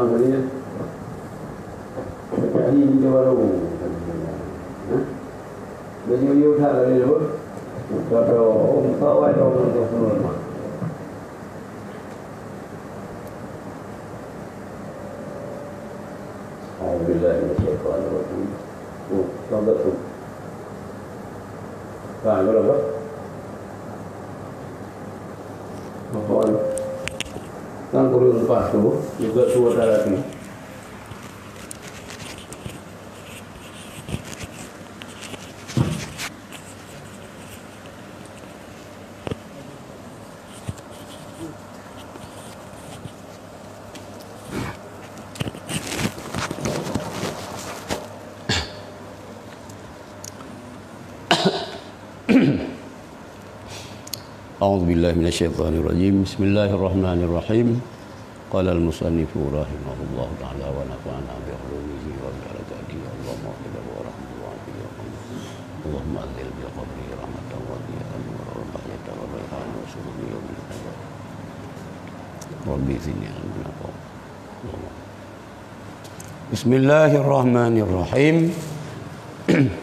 Orang dia cari dia baru. Baju tak ada tu. Kalau kau ada orang tu semua. Alhamdulillah ini siapa ada tu. Oh, tahu tu. Kan berapa? Mohon. Kan kurung lepas tu juga suara lagi. أعوذ بالله من الشيطان الرجيم بسم الله الرحمن الرحيم قال المصنف رحمه الله تعالى ونفعنا بعلومه وبركاته اللهم اغفر له ورحمه اللهم أنزل بقبره رحمة وضياء ورحمة وريحان وسرور يوم القيامة ربي زدني علما بسم الله الرحمن الرحيم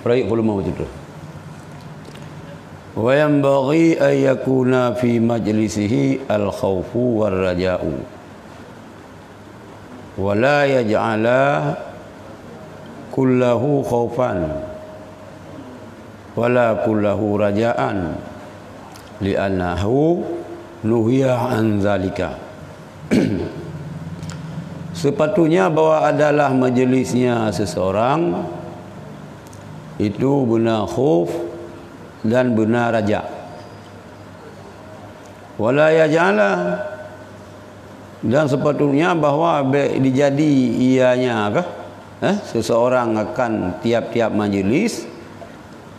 Baik ulama itu. Wa yanbaghi an yakuna fi majlisihi al-khawfu war-raja'u wa la yaj'ala kullahu khawfan wa la kullahu raja'an li'annahu nuhiya an zalika. Sepatutnya bahwa adalah majlisnya seseorang itu benar khauf dan benar raja. Wala yaj'ala, dan sepatutnya bahwa dijadi ianya seseorang akan tiap-tiap majlis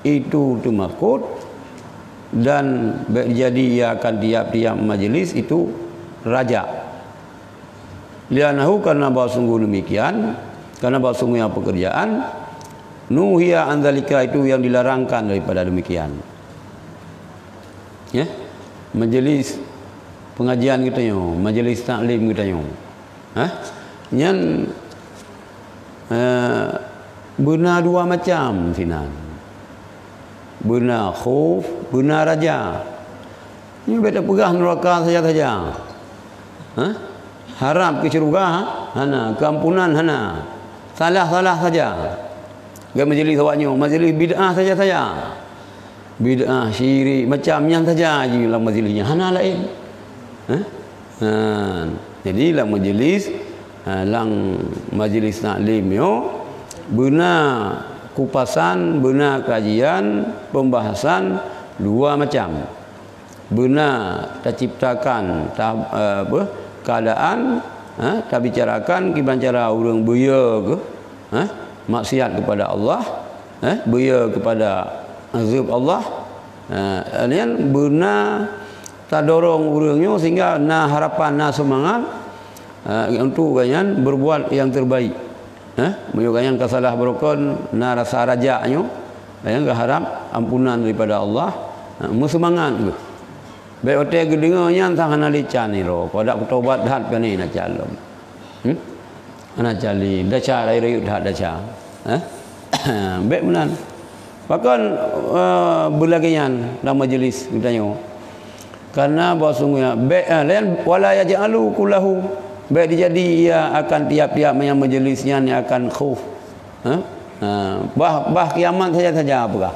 itu makut, dan jadi ia akan tiap-tiap majlis itu raja. Lianahu, karena bahwa sungguh demikian, karena bahwa sungguhnya pekerjaan nuhiya anzalika, itu yang dilarangkan daripada demikian. Ya, majlis pengajian kita yo, majlis taklim kita yo. Yang benar dua macam sinan. Benar khauf, benar raja. Ini beda pegah neraka saja. Harap ke syurga, hana, keampunan hana. Salah saja. Gak majlis awaknya, majlis bid'ah saja. Bid'ah, syirik, macamnya saja je dalam majlisnya. Hana lain. Jadi dalam majlis, dalam majlis taklim yo, benar kupasan, benar kajian, pembahasan dua macam. Benar terciptakan keadaan, tak bicarakan kibancara orang beya ke, maksiat kepada Allah, beya kepada azab Allah. Ini benar tak dorong orangnya sehingga na harapan, na semangat untuk ganyan berbuat yang terbaik. Meyo ganyan kasalah berokon, na rasa rajaknya, ganyan harap ampunan daripada Allah, semangat ke. Baik otak gedengnya entah hana lican ni ro, pada bertobat dah pani nak calon. Ana cali daca rai dah daca. Baik benar. Bahkan belagian dalam majlis kitanya. Karena bahawa sungguhnya baik lain wala yaj'alu kullahu, baik dijadi ia akan tiap-tiap yang majlisnya ni akan khauf. Bah kiamat saja apakah?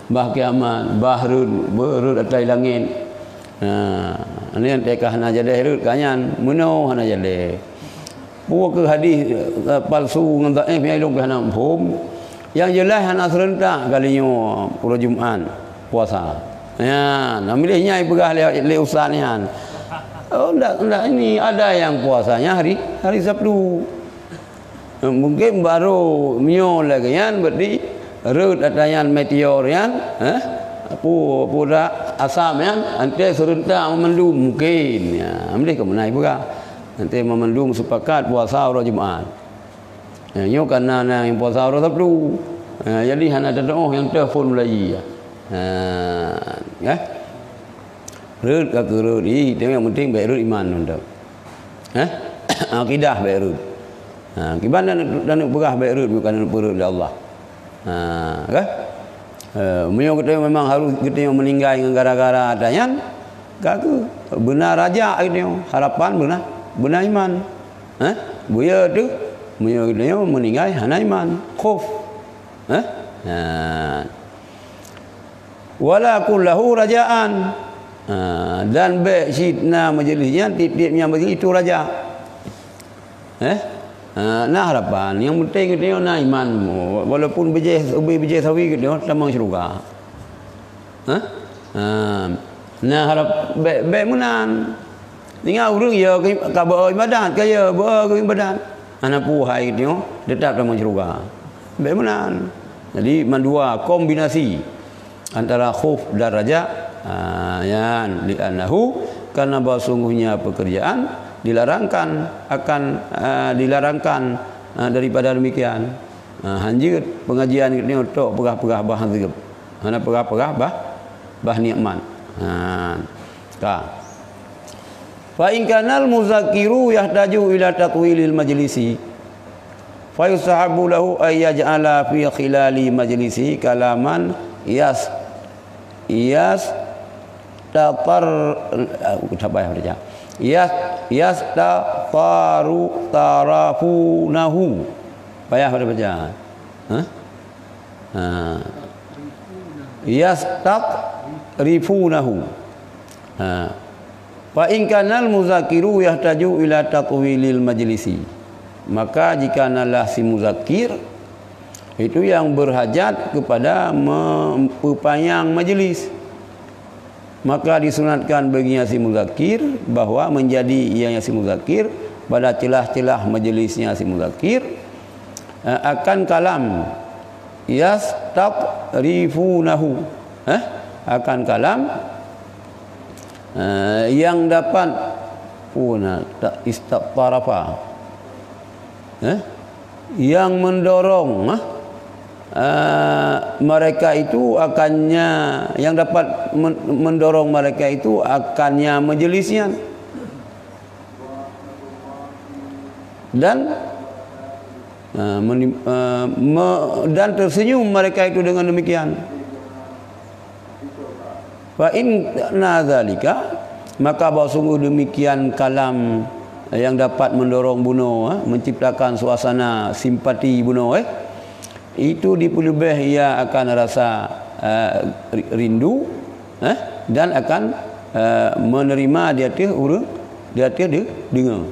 Bah kiamat, bah rud atas langit. Ini yang tekah hana jadi rud kanyan menau hana jadi. Buat ke hadis palsu dengan dhaif yang ilmu hana mafhum. Yang jelas hana serentak kalinya pura Jumaat puasa. Ya, nak milihnya pegah le ustaz ni kan. Oh enggak ini ada yang puasanya hari Sabtu. Mungkin baru mio lagi kan berarti rud atayan meteor kan, pura asam kan, nanti serentak memendung mungkin. Ya, ambil ke mana pegah. Nanti memendung sepakat puasa hari Jumaat. Yo karena yang puasa hari Sabtu. Jadi hana ada doa yang telefon lagi. Ya. Rud ke rud ini yang penting baik rud iman untuk. akidah bairut. Kiban dan berah bairut bukan perut Allah. Kan? Menyo kita memang harus kita meninggal dengan gara-gara adanya kaku benar raja itu harapan benar iman. Buaya tu menyo kita meninggal hana iman khauf. Wala kullahu rajaan. Dan baik sidna majlisnya tiap-tiapnya majlis itu raja. Nah harapan yang penting kita nak iman walaupun bejeh sawi kita tamang syurga. Nah harap baik menan. Tinggal urang ya ka ibadat kaya ke ibadat. Ana puhai kita tetap tamang syurga. Baik menan. Jadi mandua kombinasi antara khauf dan raja. Yan li'annahu karena bahwa sungguhnya pekerjaan dilarangkan daripada demikian. Hanjir pengajian ini untuk pegah-pegah bah zikr. Mana pegah-pegah bah nikmat. Fa in kanal muzakkiru yahtaju ila tatwilil majlisi fa yusahabu lahu ay yaj'ala fi khilali majlisi kalaman tarafunahu payah pada baca yastaqrifunahu fa in kanal muzakiru yahtaju ila tatwilil majlisi maka jika nalah si muzakir itu yang berhajat kepada memperpanjang majlis maka disunatkan baginya si muzakir bahwa menjadi ianya si muzakir pada celah-celah majlisnya si muzakir akan kalam yastaqrifunahu akan kalam yang dapat istaqtarafa yang mendorong mereka itu akannya yang dapat mendorong mereka itu akannya majelisnya dan dan tersenyum mereka itu dengan demikian. Fa in nadzalika maka bahwa sungguh demikian kalam yang dapat mendorong bunuh menciptakan suasana simpati bunuh itu dipelebih ia akan rasa rindu dan akan menerima dia dengar.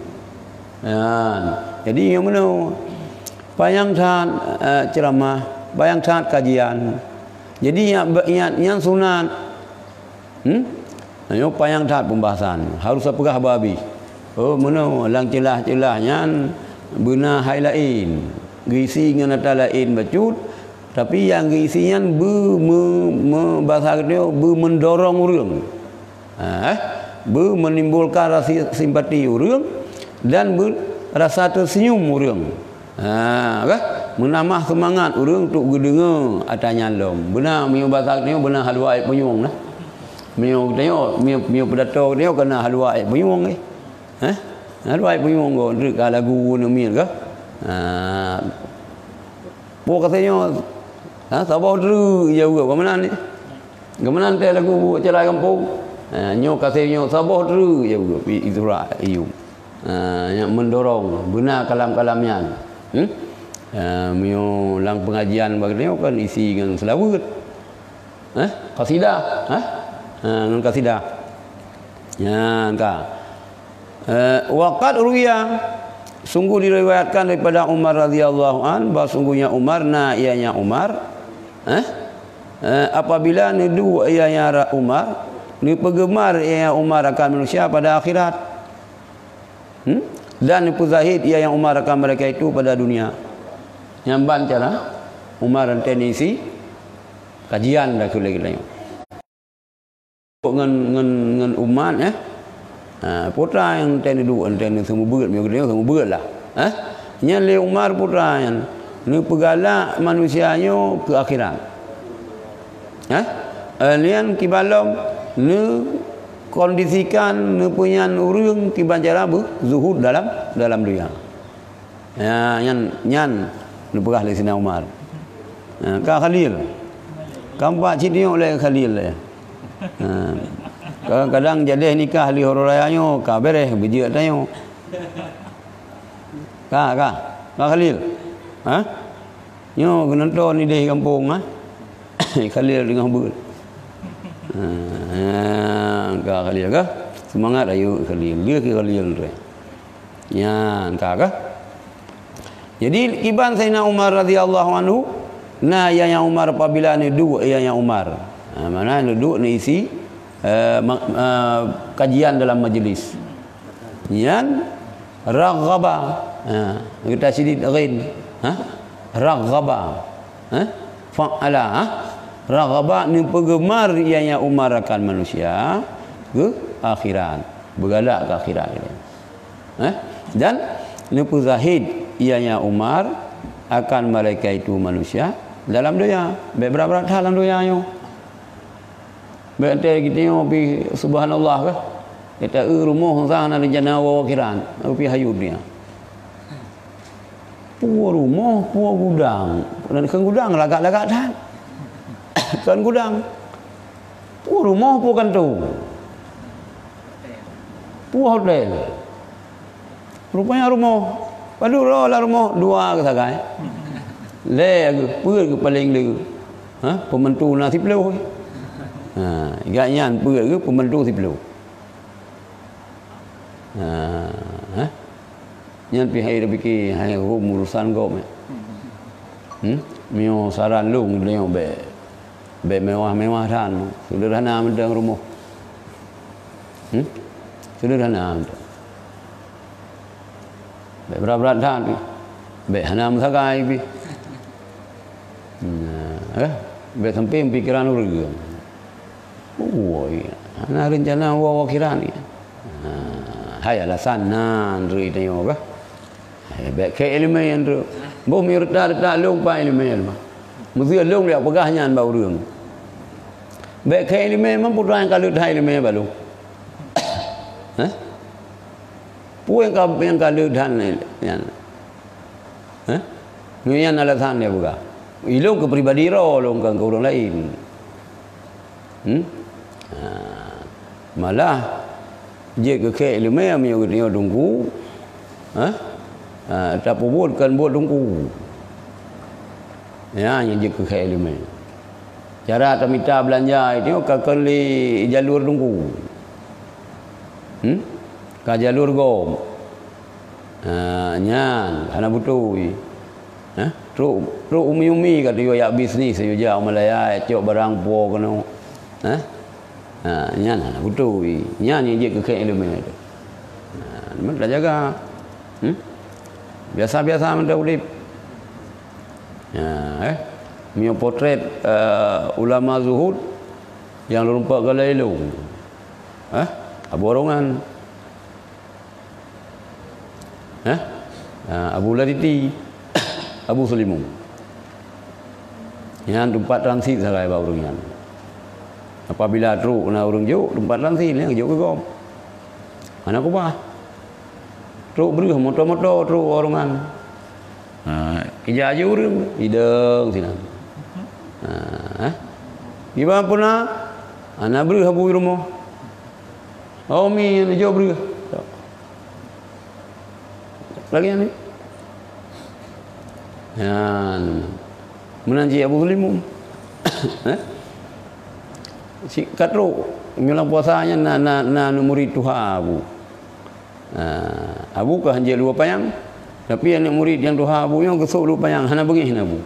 Jadi yang mana bayang saat ceramah, bayang saat kajian. Jadi yang sunat ayo bayang saat pembahasan harus apakah habis. Oh mana lang celah-celahnya benar hai lain. Gisi dengan nata lain bacut tapi yang gisinya bahasa dia mendorong urang menimbulkan rasa simpati urang dan rasa tersenyum urang menambah semangat urang untuk dengar atanya lom benar miu bahasa dia benar halwa ai penyung nah miu tengok miu pedato dia kena halwa ai penyung halwa ai penyung go ndek lagu nemin ke buat katanya sabah dulu ya juga kemana ni kemana teh lagu cerai kampung nyo katanya sabah dulu ya juga itulah iu yang mendorong benar kalam-kalamnya mio lang pengajian bagainya kan isi dengan selawat qasidah dengan qasidah ya ka waqad ruya sungguh diriwayatkan daripada Umar radhiyallahu an bahawa sungguhnya Umar ianya Umar apabila nedu ianya Umar ni penggemar ianya Umar akan manusia pada akhirat dan puzahid ianya Umar akan mereka itu pada dunia yang bancara Umar tenisi kajian dah kula-kula ngan umat putra yang ten dulu ten semua berat semua berat lah nya le Umar putra yang ni pegalak manusianya ke akhirat lian kibalom ni kondisikan nepunyan urang tiban cara zuhud dalam dunia. Ya nyan nepegah le Sina Umar. Ka Khalil. Kampak cidiok le Khalil le. Kadang-kadang jadi nikah li hororayanyo ka beres biji tayo. Ka Khalil. Ha? Nyo genonton ni di kampung Khalil dengan ber. Ka Khalil ka? Semangat ayo Khalil. Dia ke Khalil tu. Ya, ka? Jadi kiban Sayyidina Umar radhiyallahu anhu, yang Umar apabila ni duduk yang Umar. Mana duduk ni isi kajian dalam majlis. Yang raghaba. Kita sidid ghain. Raghaba. Fa'ala. Raghaba ni penggemar yang Umar akan manusia ke akhirat. Bergalak ke akhirat. Dan ni zahid ianya Umar akan mereka itu manusia dalam dunia. Beberapa hal dalam dunia yo. Betul kita yo pi subhanallah ke. Kita rumah sana di jana wakiran, pi hayud dia. Puan rumah, puan gudang. Dan kan gudang lagak-lagak dah. Kan gudang. Puan rumah puan kantor. Puan hotel. Rupanya rumah. Padu lah rumah dua ke sagai. Le ke peur ke paling le. Pementu na 10 oi. Gaknyan peur ke pementu 10. Nyan pi hai biki hai urusan gom. Mio saran lung leo be mewah-mewah dan sederhana mendang rumah. Sederhana mendang. Berat dah tu. Baik hanam sagai pi. Baik sampai pikiran urang. Oi, ana rencana wakiran ni. Hai alasan nan rui tengok ke. Baik ke ilmu yang tu. Bo mi reta long pa ilmu yang mah. Mesti long dia pegahnya bau urang. Baik ke ilmu memang putra yang kalau dah ilmu balu. Puan yang kalau dan yang, yang alasan dia bukan. Ilung ke pribadi long ke orang lain. Malah je ke ilmu yang dia tunggu. Tak buat kan buat tunggu. Ya yang je ke ilmu. Cara minta belanja itu kali jalur tunggu. Ka jalur gom. Nyan ana butui. Truk umi-umi kat dia yak bisnis yo ja Malaya cok barang po kono. Nyan ana butui. Nyan je ke elemen itu. Men dah jaga. Biasa-biasa men dah urip. Mio potret ulama zuhud yang rumpak galailu. Aborongan. Abu Lariti, Abu Sulimu. Yang tempat transit sarai bau urang. Apabila truk na urang juk tempat transit ni juk ke gom. Mana aku bah? Truk beruh motor-motor truk orangan. Ija aja urang hidung sini. Gimana pun ana beruh abu rumah. Oh mi ni juk beruh. Lagi ni. Menanji Abu Sulimu. Si katro nyolang puasanya na murid Tuhan Abu. Abu ke hanjil dua payang. Tapi yang murid yang Tuhan Abu yang kesuk dua payang hana bengih Abu.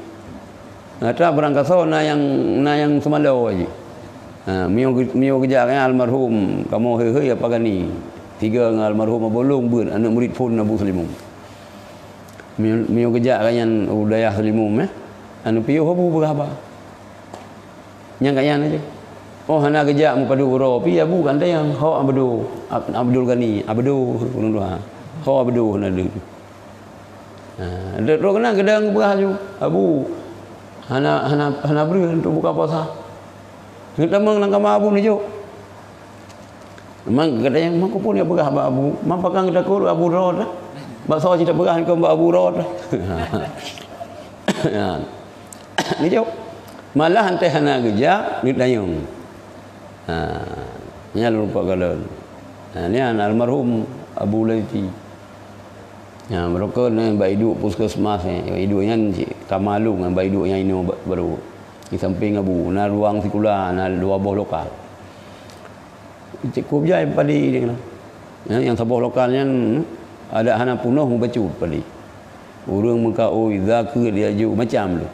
Ngata berangkat so na yang semalau aja. Mio kerja kan almarhum kamu he apa gani. 3 dengan almarhum Abolong ber anak murid pun Abu Sulimu. Mio kerja kan yang udayah Sulimu anu piu Abu berapa? Yang kayan aja. Oh hana kerja mu padu bro pi Abu kan yang ho Abdul Gani Abdul ulun doa. Ho Abdul hana deuk. Ro kena gedang berah ju Abu hana beri untuk buka puasa. Kita menang kama Abu ni jo. Memang katanya memang pun dia berah Abu. Mampakang kita kur Abu Rod. Bakso kita berah ke Abu Rod. Ni jauh. Malah hantai hana kerja duit dayung. Ni lupa kalau. Ni almarhum Abu Laiti. Mereka ni baik hidup puskesmas hidupnya Kamalung baik hidup yang ini baru. Di samping Abu, na ruang sekolah, na dua buah lokal. Cukup je padi dia kena. Yang sebuah lokalnya ada hana punuh membacu padi. Urang muka oi zakir dia juk macam tu.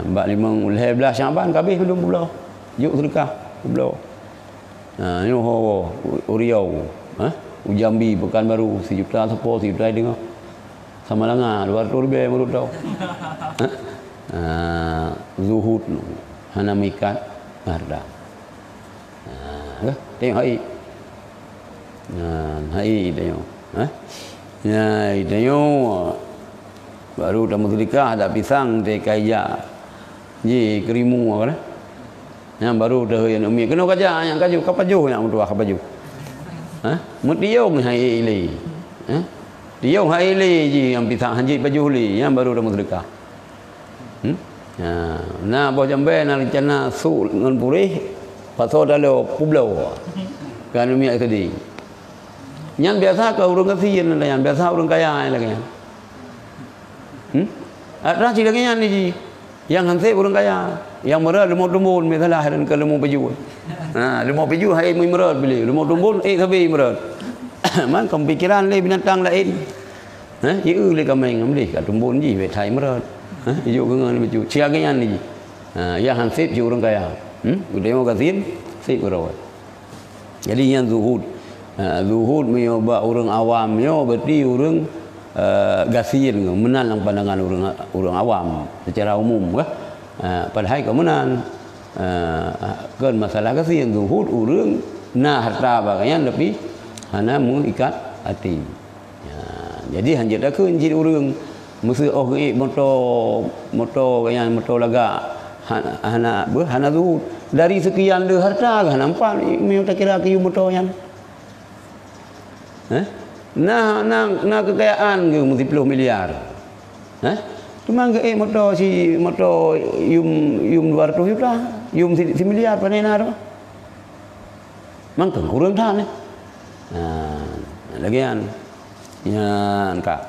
Mbak limang ulai belah Syaban kabeh belum pula. Juk sedekah pula. Ni ho Uriau. Ujambi Pekanbaru 1 juta sepo 1 juta dengar. Sama langa 200 lebih baru tahu. Zuhud hana mikat harda. Tengok hai. Hai tengok. Tengok. Baru dah sedekah ada pisang teh kaya. Ji kerimu apa dah. Yang baru dah yang umi kena kaja yang kaju kapaju yang tua kapaju. Mutiung hai ili. Tiung hai ili ji yang pisang haji baju li yang baru dah sedekah. Nah bos jambe nak rencana su dengan purih pasal dalam pulau kan umi tadi. Yang biasa ke orang kasihan yang biasa orang kaya lagi. Ada cerita ni ji. Yang hansip orang kaya, yang merah lemau tumbun misalnya dan ke lemau baju. Lemau baju hai merah beli, lemau tumbun tapi merah. Man kepikiran le binatang lain. Ieu le kameng beli kat tumbun ji we thai merah. Hijau gengan baju. Ciagian ni. Yang hansip ji orang kaya. Demo kasihan sip orang. Jadi yang zuhud. Zuhud menyoba orang awam yo berarti orang gasiin menang pandangan orang awam secara umum kah padahal kemenan kan masalah gasiin zuhud orang nah harta bagaian lebih hana mu ikat hati jadi hanjat dah kunci orang mesti moto yang moto laga hana zuhud dari sekian le harta kan nampak ni tak kira kiu moto yang Nah kekayaan ke mesti 10 miliar. Cuma ke motor yum 200 juta, yum 1 miliar panena tu. Mang kurang dah ni. Lagian yan kak.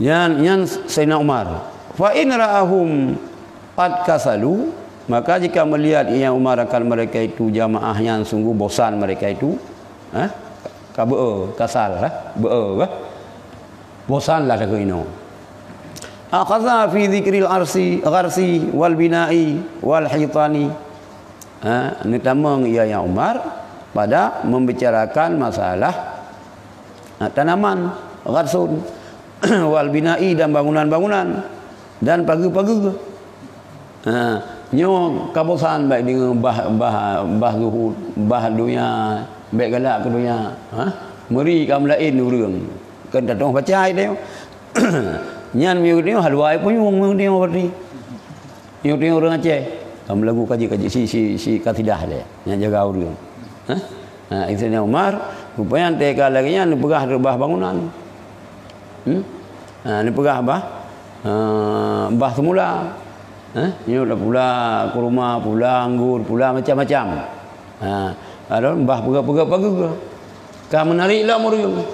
Yan Sayyidina Umar. Fa in ra'ahum qad kasalu, maka jika melihat yang Umar akan mereka itu jamaah yang sungguh bosan mereka itu, kasal lah, bosan lah dah kena. Akhadha fi dzikril gharsi wal bina'i wal hitani. Ini tamang ia yang Umar pada membicarakan masalah tanaman gharsun wal bina'i dan bangunan-bangunan dan pagi-pagi. Nyo kabosan baik dengan bah zuhud, bah dunia, baik galak ke dunia. Meri kam lain urang. Kan datang baca dia. Nyan miu dia halwai pun yung dia berarti. Yung dia orang Aceh. Kam lagu kaji si katidah dia. Yang jaga urang. Sayyidina Umar rupanya teka lagi nya pegah rebah bangunan. Ni pegah bah semula. Ini dah pula kurma, pula anggur, pula macam-macam. Ada bah pegah-pegah pagi ke. Ka menariklah murung.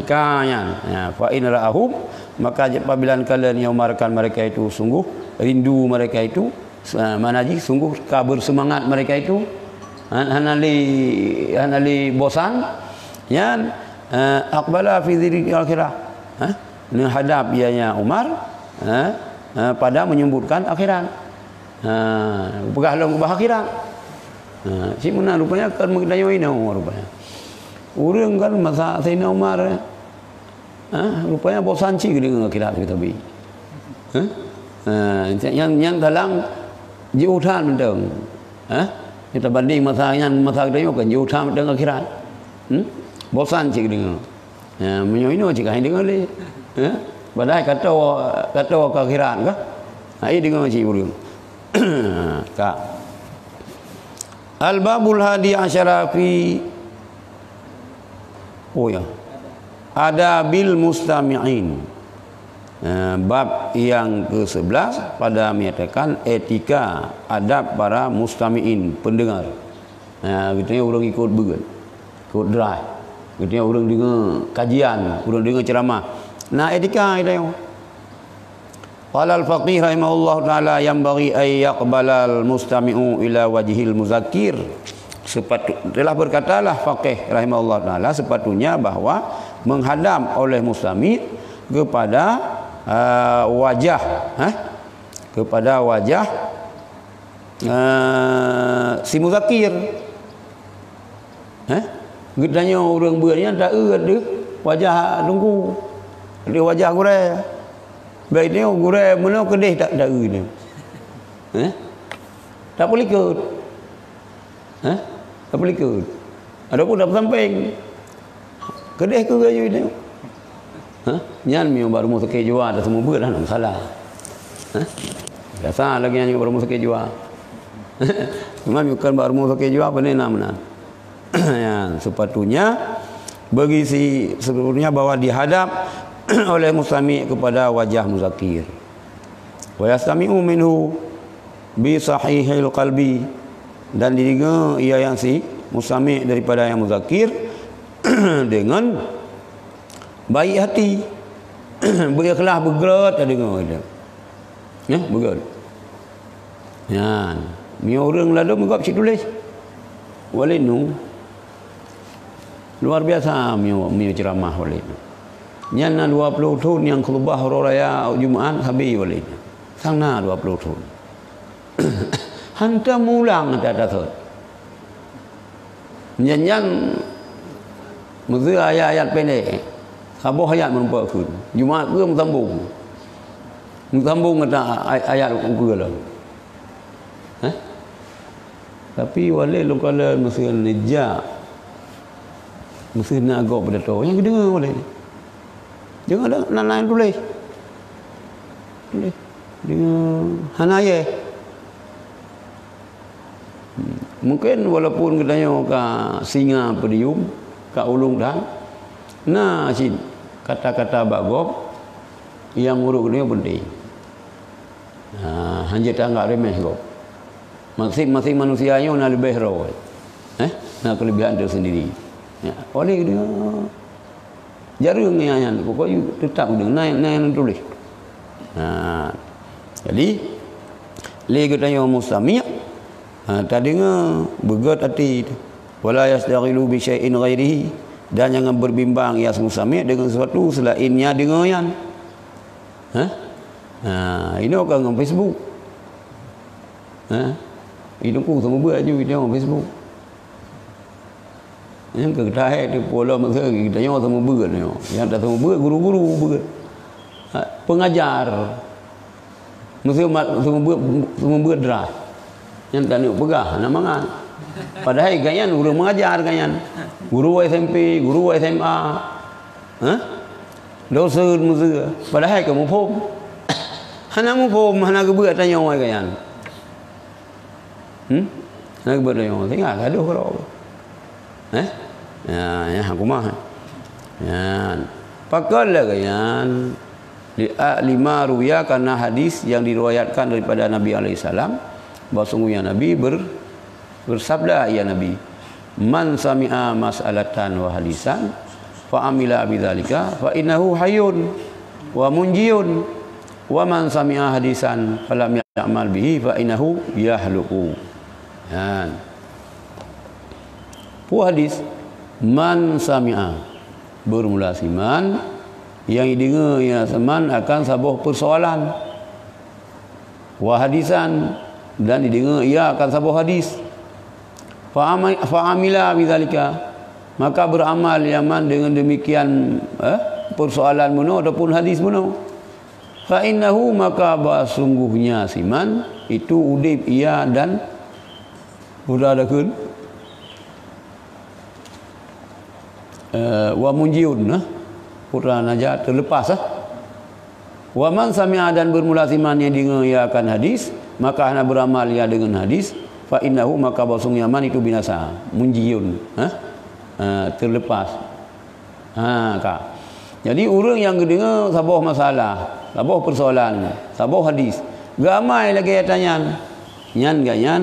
Kanya. Fa in ra'ahum, maka apabila kalian yang umarkan mereka itu sungguh rindu mereka itu, manaji sungguh kabur semangat mereka itu, hanali bosan, yan aqbala fi dzikri akhirah. Menghadap ianya Umar, pada menyebutkan akhirat. Pegahlah ke akhirat. Si mana rupanya kan mengenai ini rupanya. Orang kan masa Sayyidina Umar rupanya bosan sih dengan akhirat kita bi. Yang dalam jutaan mendeng. Kita banding masa kita kan jutaan mendeng akhirat. Bosan sih dengan. Menyoino jika ini dengan le. Padahal kata ke akhirat kah? Ai dengan macam urang. Kak. Al-babul hadi asyara fi adabil mustami'in. Bab yang ke-11 pada menyatakan etika adab para mustami'in, pendengar. Katanya orang ikut berat, ikut drive. Katanya orang dengar kajian, orang dengar ceramah. Nah, etika itu. Qala al-faqih rahimahullah taala yanbaghi ay yaqbalal mustami'u ila wajhil muzakkir. Telah berkatalah faqih rahimahullah taala sepatutnya bahwa menghadap oleh mustami' kepada wajah kepada wajah si muzakkir. Gedanya orang berani tak ada wajah tunggu, ada wajah gurai. Baik dia gurai mana kedih tak ada ni. Tak boleh ikut. Tak boleh ikut. Adapun dah samping kedih ke gayu ni. Nyan mi baru mau sakit jiwa dah semua ber dah nak salah. Biasa lagi yang baru mau sakit jiwa. Memang bukan baru mau sakit jiwa apa ni namanya. Ya, sepatutnya bagi sebelumnya bahwa dihadap oleh mustami' kepada wajah muzakkir. Wa yastami'u minhu bi sahihil qalbi, dan didengar ia yang si mustami' daripada yang muzakkir dengan baik hati, berikhlas, bergerak tak dengar dia. Ya, bergerak. Ya, mi orang lalu menggap cik tulis. Walinu luar biasa mi ceramah walinu. Nyana 20 tahun yang khutbah raya Jumaat habis walinu. Sana 20 tahun. Hantar mulang tak ada. Nyanyan mesti ayat-ayat pendek. Sabuh ayat menumpahkan. Jumaat ke mentambung. Mentambung kata ayat ke lah. Tapi walaupun lu kalau mesti nejak, mesti nak agak pada tu. Yang dengar boleh. Jangan ada lain tulis. Tulis. Dengar hanaya. Mungkin walaupun katanya ka singa pedium, ka ulung dah. Nah, sin kata-kata bagop yang urut dia penting. Hanya tak enggak remeh kok. Masing-masing manusianya nak lebih raw. Nak kelebihan dia sendiri. Ya, oleh dia jarang yang pokoknya tetap dia naik tulis. Jadi li katanya mustami' tak dengar begat hati. Wala yasdaghilu bi syai'in ghairihi, dan jangan berbimbang ia mustami' dengan sesuatu selainnya dengar yang. Ini orang on Facebook. Itu pun semua buat je dia on Facebook. Yang kedai dia pola masa kita nyawa semua buat ni. Yang tak semua buat guru-guru buat. Pengajar. Mesti semua buat drah. Yang tak nak pegah nak mangan. Padahal ganyan guru mengajar ganyan. Guru SMP, guru SMA. Dosen mesti. Padahal kamu pun hana mu pun hana kebuat tanya orang ganyan. Nak berdaya tinggal gaduh kalau ya aku mah ya pakallah kan lima ruya, karena hadis yang diriwayatkan daripada Nabi alaihi salam bahawa sungguhnya Nabi bersabda, ya Nabi, man sami'a mas'alatan wa hadisan fa amila bidzalika fa innahu hayyun wa munjiyun wa man sami'a hadisan falam ya'mal bihi fa innahu yahluku. Hadis man sami'a bermula siman, yang dengar ya seman akan sabuh persoalan, wa hadisan, dan didengar ia akan sabuh hadis, fa amila bidzalika, maka beramal yaman dengan demikian persoalan muno ataupun hadis muno, fa innahu, maka sungguhnya siman itu udip ia dan sudah ada kun wa munjiun putra najat terlepas wa man sami'a, dan bermula siman yang dengar ia akan hadis, maka hana beramal ia dengan hadis, fa innahu maka basung Yaman itu binasa, munjiyun, terlepas. Kak. Jadi orang yang dengar sabah masalah, sabah persoalan, sabah hadis, gamai lagi tanya, nyan gak nyan,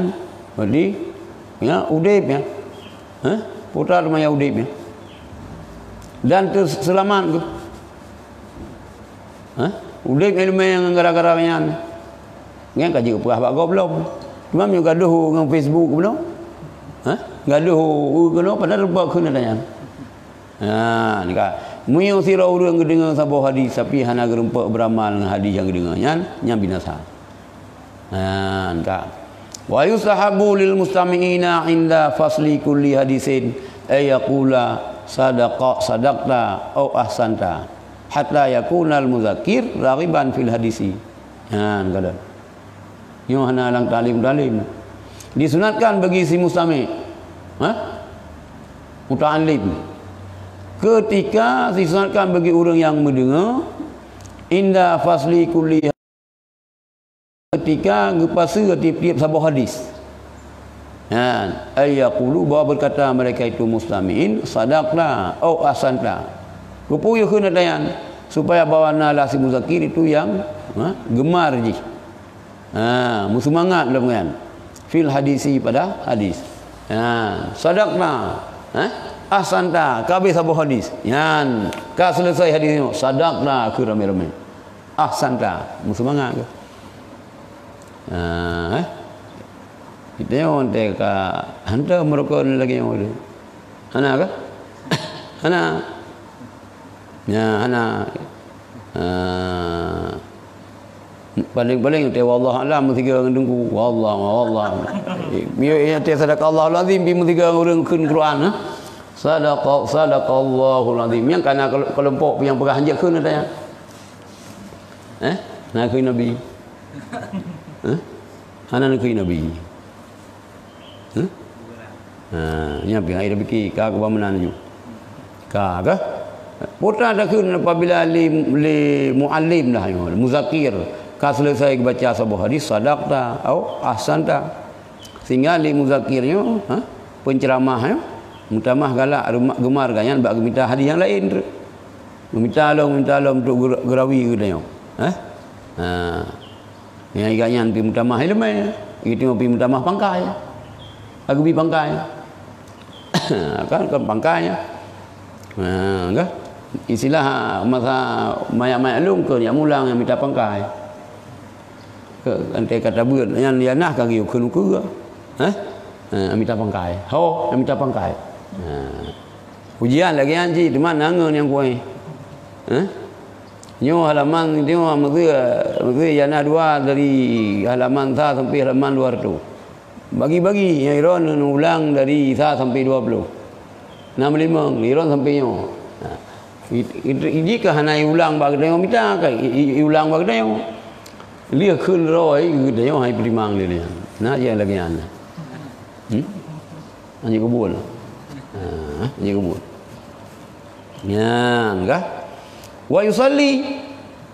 berarti ya udip ya, putar maya udip ya, dan terselamat ke, udip yang gara-gara nyan, ngan kaji upah bak belum, cuma yang gaduh dengan Facebook belum, gaduh kena pada rebak kena tanya. Ni kak, muyang sira urang dengar sabah hadis tapi hana gerempak beramal dengan hadis yang dengar nyan binasa. Kak. Wa yusahabu lil mustami'ina inda fasli kulli hadisin ay yaqula sadaqta au ahsanta hatta yakuna al muzakkir raghiban fil hadisi. Kada. Yo hana lang talim. Disunatkan bagi si mustami', muta'allim, ketika disunatkan bagi orang yang mendengar inda fasli kulli, ketika ngepasa tiap-tiap sabah hadis, ayaqulu bahawa berkata mereka itu mustami'in sadaqna au ahsanta, kepuyu kena dayan supaya bawa nala si muzakir itu yang gemar je, semangat dalam kan fil hadisi pada hadis, sadaqna ahsanta kabeh sabah hadis yan ka selesai hadis ni sadaqna ke ramai-ramai ahsanta semangat ke kita yang teka hantar mereka lagi yang ada hana ke hana ya hana paling-paling teh wallah alam tiga ngdengku wallah biar ia teh sadaqallahu azim bi tiga orang kun Quran sadaqallahul azim yang kana kelompok yang perah hanjak keun ada nak ke nabi ana nak ke nabi nya pi ai biki ka ke bamanan ju ka putra ada keun apabila li muallim dah muzakir ka selesai baca sabah hadis sadaqta au ahsanta, sehingga li muzakirnya penceramahnya mutamah galak gemar ganyan bak minta hadis yang lain minta long untuk gerawi ke dia yang ganyan pi mutamah ilmu itu pi mutamah pangkai aku pi pangkai kan pangkainya enggak istilah masa mayak-mayak lung ke yang mulang yang minta pangkai ke antai kata beun yang lianah kagi ukun ke minta pangkai minta pangkai ujian lagi anji di mana ngan yang kuai nyo halaman tengok mesti yana dua dari halaman 1 sampai halaman 200 bagi-bagi yang iron ulang dari 1 sampai 20 65 iron sampai nyo jika hana ulang bagi dia minta kai ulang bagi dia dia keun roi dia hai primang dia nah je lagi ana anji kubul anji kubul ya enggak wa yusalli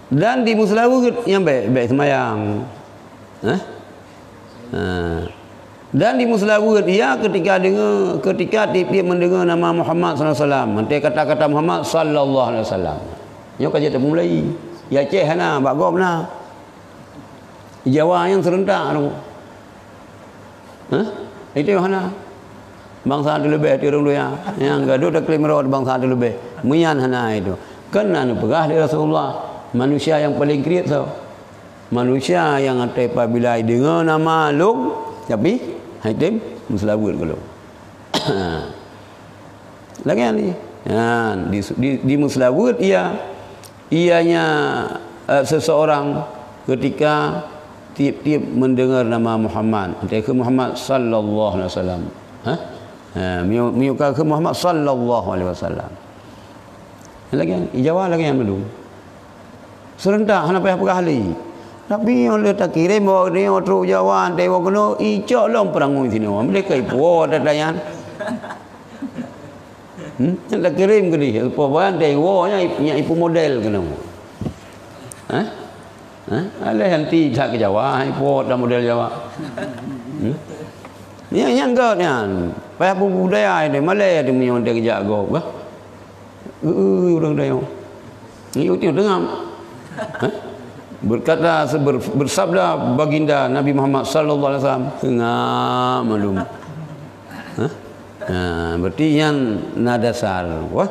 dan di muslahu yang baik sembahyang dan di muslahu dia ketika dia mendengar nama Muhammad sallallahu alaihi wasallam nanti kata-kata Muhammad sallallahu alaihi wasallam nyo kaje tak mulai ya ceh hana bak gom na Jawa yang serentak tu itu hana bangsa ada lebih tirung dia yang gaduh tak kelimrot bangsa ada lebih mian hana itu kena pegah dari Rasulullah manusia yang paling kriat tau manusia yang apabila dengar nama lu tapi haitim muslawut kalau lagi ni di muslawut ianya seseorang ketika tiap-tiap mendengar nama Muhammad ke Muhammad sallallahu alaihi wasallam miuka ke Muhammad sallallahu alaihi wasallam lagi ijawah lagi yang belum serentak hana payah ahli tapi oleh tak kirim bawa dia otro jawan dewa kono icok long perangu sini mereka ipo ada dayan tak kirim ke dia pawan dewa nya ipo model kena alih henti tak ke Jawa ipo dah model Jawa Yang enggak ni. Payah pun budaya ni Malay dia punya dia kejak go. Bah. Orang dia. Ni tengok dengar. Berkata bersabda baginda Nabi Muhammad sallallahu alaihi wasallam, "Tengah malum." Berarti yang nadasar. Wah.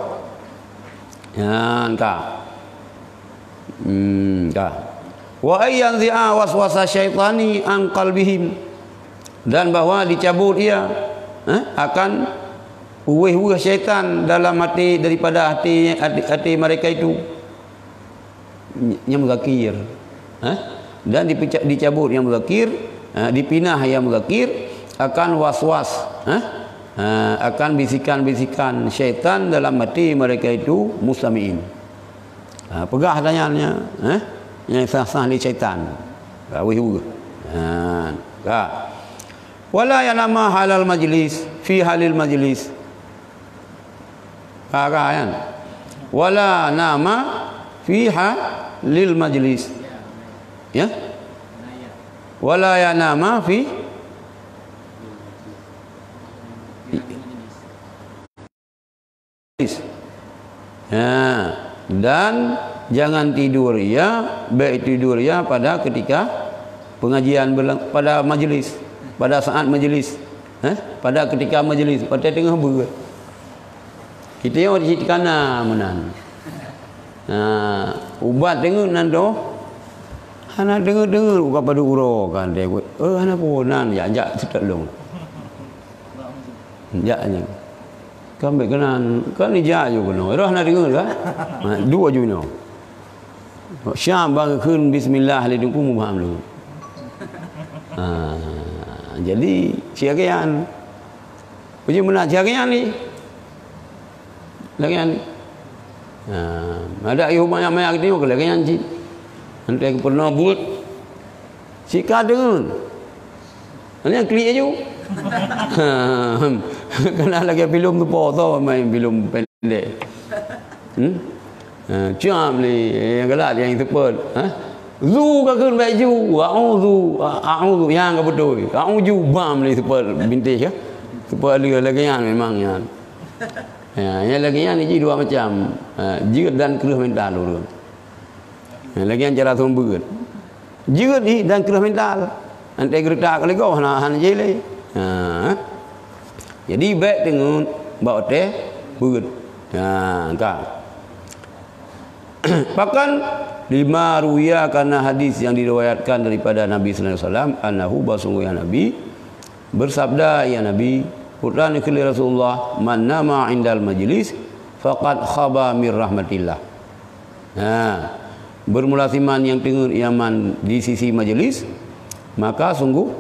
Yang ka. Wa ayyan zi'a waswasa syaitani an qalbihim, dan bahwa dicabut ia akan uweh-uweh syaitan dalam hati, daripada hati mereka itu yang muzakir, dan dicabut yang muzakir, dipinah yang muzakir, akan was-was, akan bisikan-bisikan syaitan dalam hati mereka itu mustami'in. Pegah tanyaannya, yang sah-sah ni syaitan. Uweh-uweh. Wala yanama halal majlis fi halil majlis. Kan? Wala nama fi halil majlis. Ya? Wala yanama fi dan jangan tidur ya, baik tidur ya pada ketika pengajian, pada majlis, pada saat majlis, pada ketika majlis, pada tengah ber. Kita yang di kana menan. Ubat dengar nando. Hana dengar bukan pada uro kan dia. Hana ponan ya cetak long. Ya nya. Kami kenan kan dia juga no. Roh hana dengar kan? Dua ju no. Syam bang kun bismillah le dengku mu faham lu. Jadi siagian. Puji mana siagian ni? Lagian. Ada yang banyak tengok lagian cik. Nanti aku pernah buat. Sika dengar. Ini yang klik aja. Kena lagi film tu potong main film pendek. Cam ni yang galak yang tepat. Zu ka kun baik ju. A'udzu yang ka betul. A'udzu bam ni tepat bintik ya. Tepat dia lagian memang yang. Yang lagian ni dua macam. Jerat dan kerah mental dulu. Lagian cara sumber. Jerat ni dan kerah mental. Nanti gerak lagi kau han jele. Jadi baik dengan bawa teh berat. Kan. Bahkan lima ruya karena hadis yang diriwayatkan daripada Nabi sallallahu alaihi wasallam, annahu basungguhnya Nabi bersabda, ya Nabi putra nikli Rasulullah, man nama indal majlis faqad khaba mir rahmatillah. Bermulasiman yang tengah yaman di sisi majlis, maka sungguh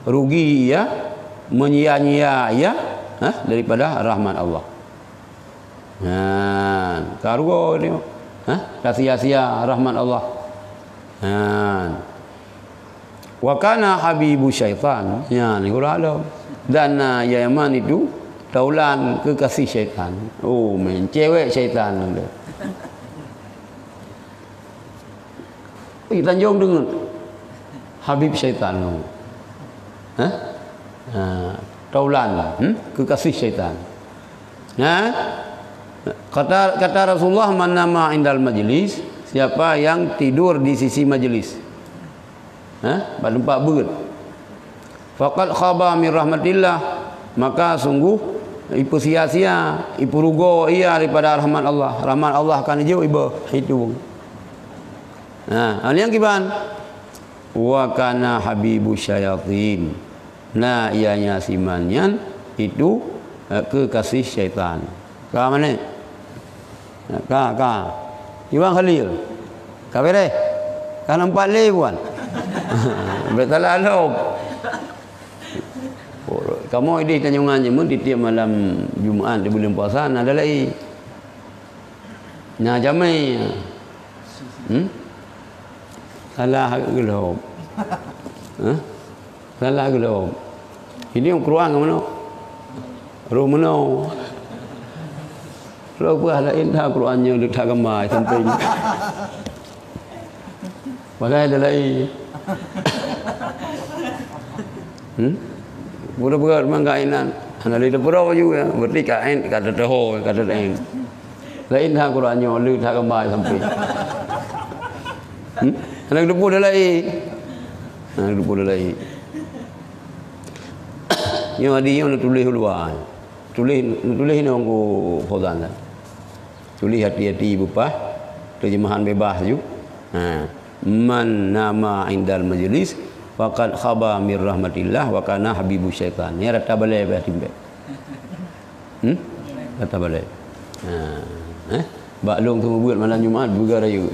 rugi ia, menyia-nyia ia daripada rahmat Allah. Kargo ni sia-sia rahmat Allah. Wa kana habibu syaitan. Ya ni uralo. Dan Yaman itu taulan kekasih syaitan. Oh, main cewek syaitan dia. Tanjung dengan habib syaitan. Taulan kekasih syaitan. Kata Rasulullah, man nama indal majlis, siapa yang tidur di sisi majlis, pada tempat berat, faqad khaba min rahmatillah, maka sungguh ipu sia-sia, ipu rugo ia daripada rahmat Allah. Rahmat Allah akan jauh ibu itu. Yang kiban wa kana habibu syayatin. Ianya simanyan itu kekasih syaitan. Ka mana? Ka. Iwan Khalil. Ka bere? Ka nampak le buan. Betul lah. Kamu ini tanjungannya mun di tiap malam Jumaat di bulan puasa ada lagi. Nah jamai. Salah gelap. Salah gelap. Ini yang Quran ke mana? Roh mana? Roh apa lain dah Qurannya dekat gambar samping. Pakai ada lagi. Pura berat mangkainan. Ana le pura juga. Berarti kain kata dah kata eng. Lain dah Qurannya lu tak kembali sampai. Ana depu dah lain. Ana depu dah lain. Yang ada yang tulis luar. Tulis ni orang ko Fauzan dah. Tulis hati-hati bupah. Terjemahan bebas ju. Man nama indal majlis faqad khaba mir rahmatillah wa kana habibu syaitan. Ni rata balai bah timbe. Rata balai. Bak long tu buat malam Jumaat buga raya.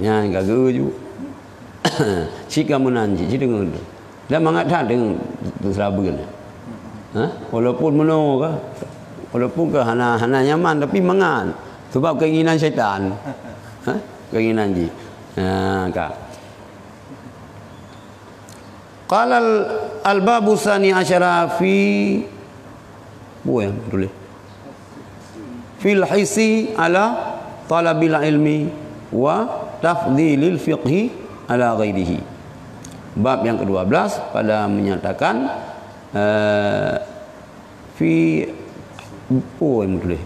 Yang gagu ju. Cika menanji ci dengar tu. Dan mengatakan dengan serabun. Walaupun meno ke walaupun ke hana nyaman tapi mangan sebab keinginan syaitan. Keinginan ji. Kak. Qala al-babu tsani asyara fi tulis. Fil hisi ala talabil ilmi wa tafdhilil fiqhi ala ghairihi. Bab yang ke-12 pada menyatakan fi tulis.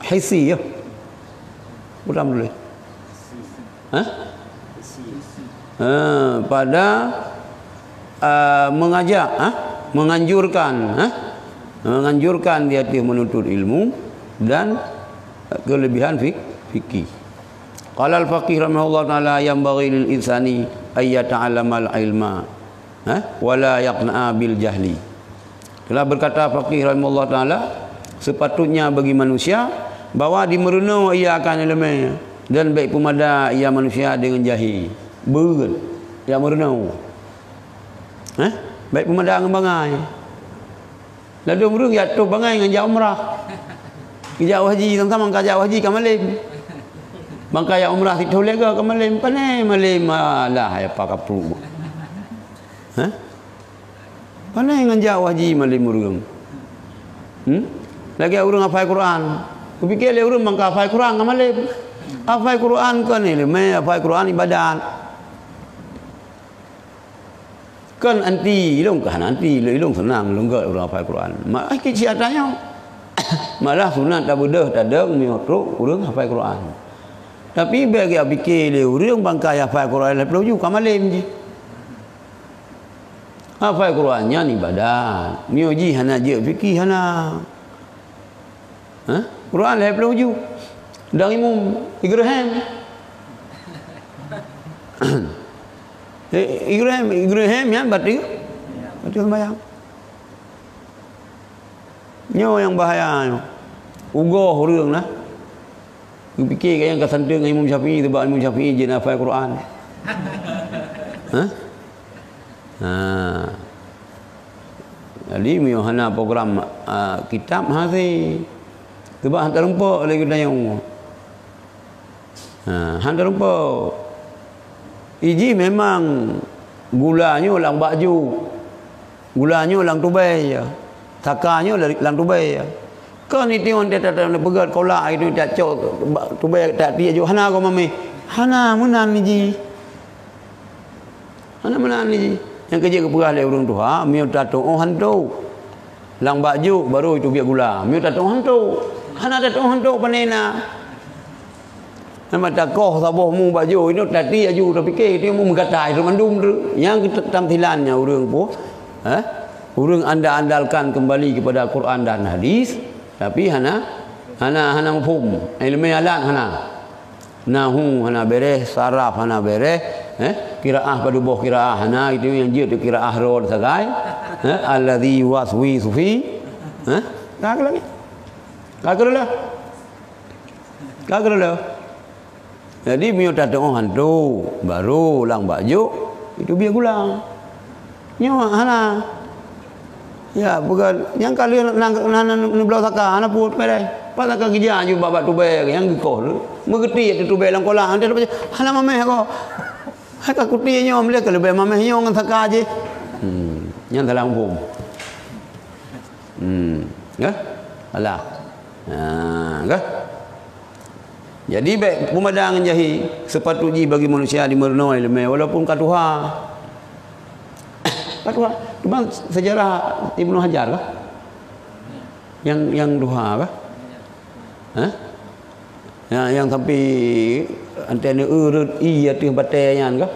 Hisi ya. Bukan tulis. Pada mengajak, menganjurkan dia menuntut ilmu dan kelebihan fikih. Qala al-faqih rahimahullah taala yanbaghi lil insani ay yata'allama al-ilma wa la yaqna'a bil jahli. Telah berkata faqih rahimahullah taala sepatutnya bagi manusia bahawa dimerenung ia akan ilmu dan baik pemada ia manusia dengan jahil. Beul ia merenung. Baik pemada dengan bangai. Lalu merung ya tu bangai dengan jauh umrah. Jauh haji sama-sama jauh haji kamalim. Bangka ya umrah itu lega kamalim panai malim lah ya pak kapru. Panai dengan jauh haji malim merung. Lagi orang hafal Quran. Kupikir le orang bangka hafal Quran kamalim. Hafal Quran kan ni me hafal Quran ibadat. Kan anti ilung kan anti ilung senang lunggat orang hafal Quran. Mak kecil adanya. Malah sunat tak bedah tak ada miotro orang hafal Quran. Tapi bagi fikir le orang bangka hafal Quran le perlu kamalim je. Hafal Qurannya ni ibadat. Mioji hana je fikir hana. Quran le perlu dan Imam Ibrahim. Ibrahim yang batil sembahyang. Nyo yang bahaya. Ugoh orang lah. Aku fikir yang kesanteng Imam Syafi'i sebab Imam Syafi'i je hafal Quran. Jadi mio hana program kitab hazi. Sebab hantar rumput lagi dayang. Hantar rumput. Iji memang gulanya lang baju. Gulanya lang tubai ya. Takanya lang tubai ya. Kan itu orang dia tak pegat kolak itu tak cok tubai tak dia jo hana ko mami. Hana menan ni ji. Hana menan ni ji. Yang kerja keperah le urang tu mio tato hantu. Lang baju baru itu biar gula. Mio tato hantu. Hana tato hantu panena. Nama takoh saboh mu baju itu tadi aju tapi ke dia mu mengkatai remandum tu. Yang tampilannya urang po. Urang andalkan kembali kepada Quran dan hadis. Tapi hana mafhum ilmu alat hana nahu hana beres saraf hana beres qiraah pada buah qiraah hana itu yang dia tu qiraah rod sagai alladhi waswisu fi kagak lagi jadi mio tato hantu baru lang baju itu biar gulang nyo hana. Ya, bukan yang kali nang belau saka ana put pere. Pas saka gija ju babat tu be yang gekoh tu. Mengerti tu be lang kolah ante baca. Hala mameh ko. Haka kuti nyom le kalau be mameh nyong ngan saka je. Yang dalam bom. Ya? Alah. Ke? Jadi baik pemadang jahi sepatutnya bagi manusia di merenoi lemah walaupun katuha. Katuha cuma sejarah Ibnu Hajar kah? Yang duha kah? Hah? Yang sampai antena urut iya tu bataian kah?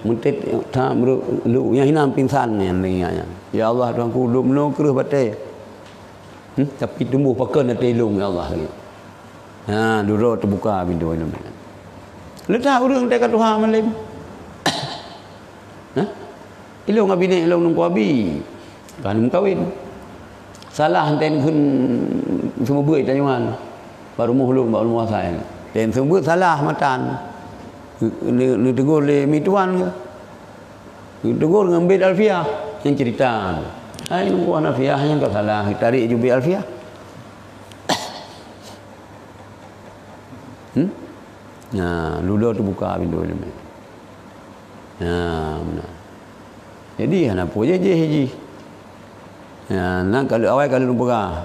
Mentit tak lu yang hinam pingsan ni ya Allah Tuhanku dum no kereh batai. Tapi tumbuh pakan atas ilung ya Allah lagi. Dulu terbuka pintu ilmu. Letak orang dekat Tuhan malam. Ilung abine ilung nunggu abi. Kan kawin. Salah henten kun semua buat tanyuan. Baru muhlung baru muasai. Dan semua buat salah matan. Ni tegur le mituan ke. Tegur ngambil alfiah yang cerita. Hai nunggu alfiah yang kau salah tarik jubi alfiah. Ludah tu buka pintu ilmu. Benar. Jadi apa je haji. Nak kalau awal kalau lupa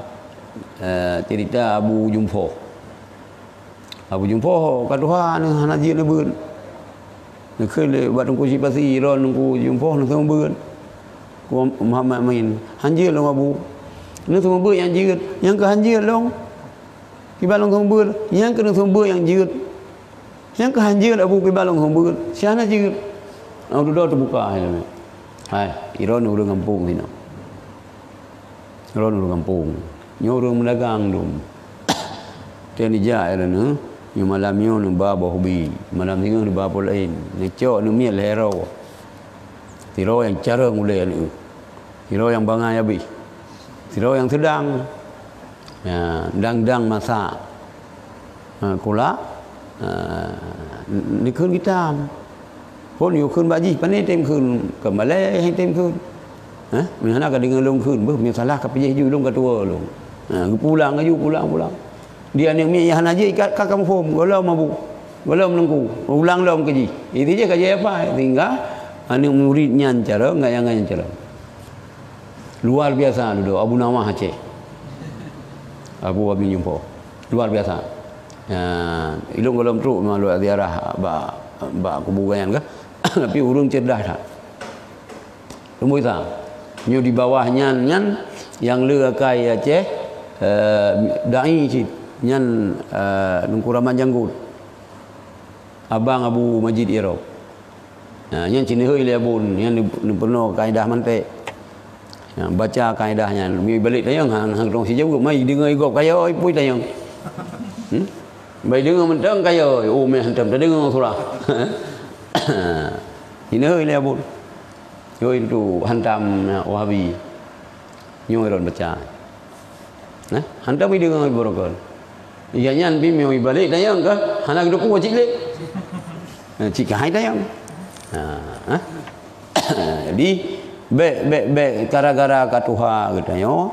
cerita Abu Jumpoh. Abu Jumpoh kat Tuhan hana ji ne beun. Nak le buat nunggu si pasi ron nunggu Jumpoh nang semua beun. Ku Muhammad main. Hanjir long Abu. Nang semua beun yang jiut, yang ke hanjir long. Kibalong semua beun, yang ke nang semua beun yang jiut. Yang kehanjir Abu Kibalong hambur. Siapa jiut? Dah terbuka ilmu. Hai, iron orang kampung sini. Iron orang kampung. Ni orang mendagang dum. Tiada jah iron ni malam ni orang baba hobi. Malam ni orang baba lain. Ni cok ni mial hero. Hero yang cara mulai ni. Hero yang bangai habis. Hero yang sedang. Dang masak. Kula ni kun kita punอยู่คืนบาจีปานนี้เต็มคืนก็มาแล้วให้เต็มคืนมีหน้าก็dengan lungคืนมีsalah ka pijih ju lung katua lung pulang aju pulang dia yang mi yang haji kat kampung golau mabu golau menunggu ulang lom keji itu je kerja apa tinggal anu muridnya cara enggak yang cara luar biasa dulu Abu Nawah Aceh Abu Jumpoh luar biasa. Ilung golom truk malu ziarah ba kuburan ke tapi urung cerdas tak lumui tak nyu di bawahnya nyan yang leukai Aceh dai cit nyan nungkuraman janggut abang Abu Majid Irau nyan cini heuy le bun nyan penuh kaedah mantek baca kaedahnya mi balik tayang hang tong si jauh mai dengar igop kaya oi pui tayang Baik dengar mentang kaya, meh hantam tak dengar surah. Ini heuy le abun. Yo itu hantam Wahabi. Nyo iron baca. Hantam ni dengar borokon. Iya nyan bi meu balik dayang ke, hanak duk ku cik le. Cik hai dayang. Jadi be gara-gara katuha katanya.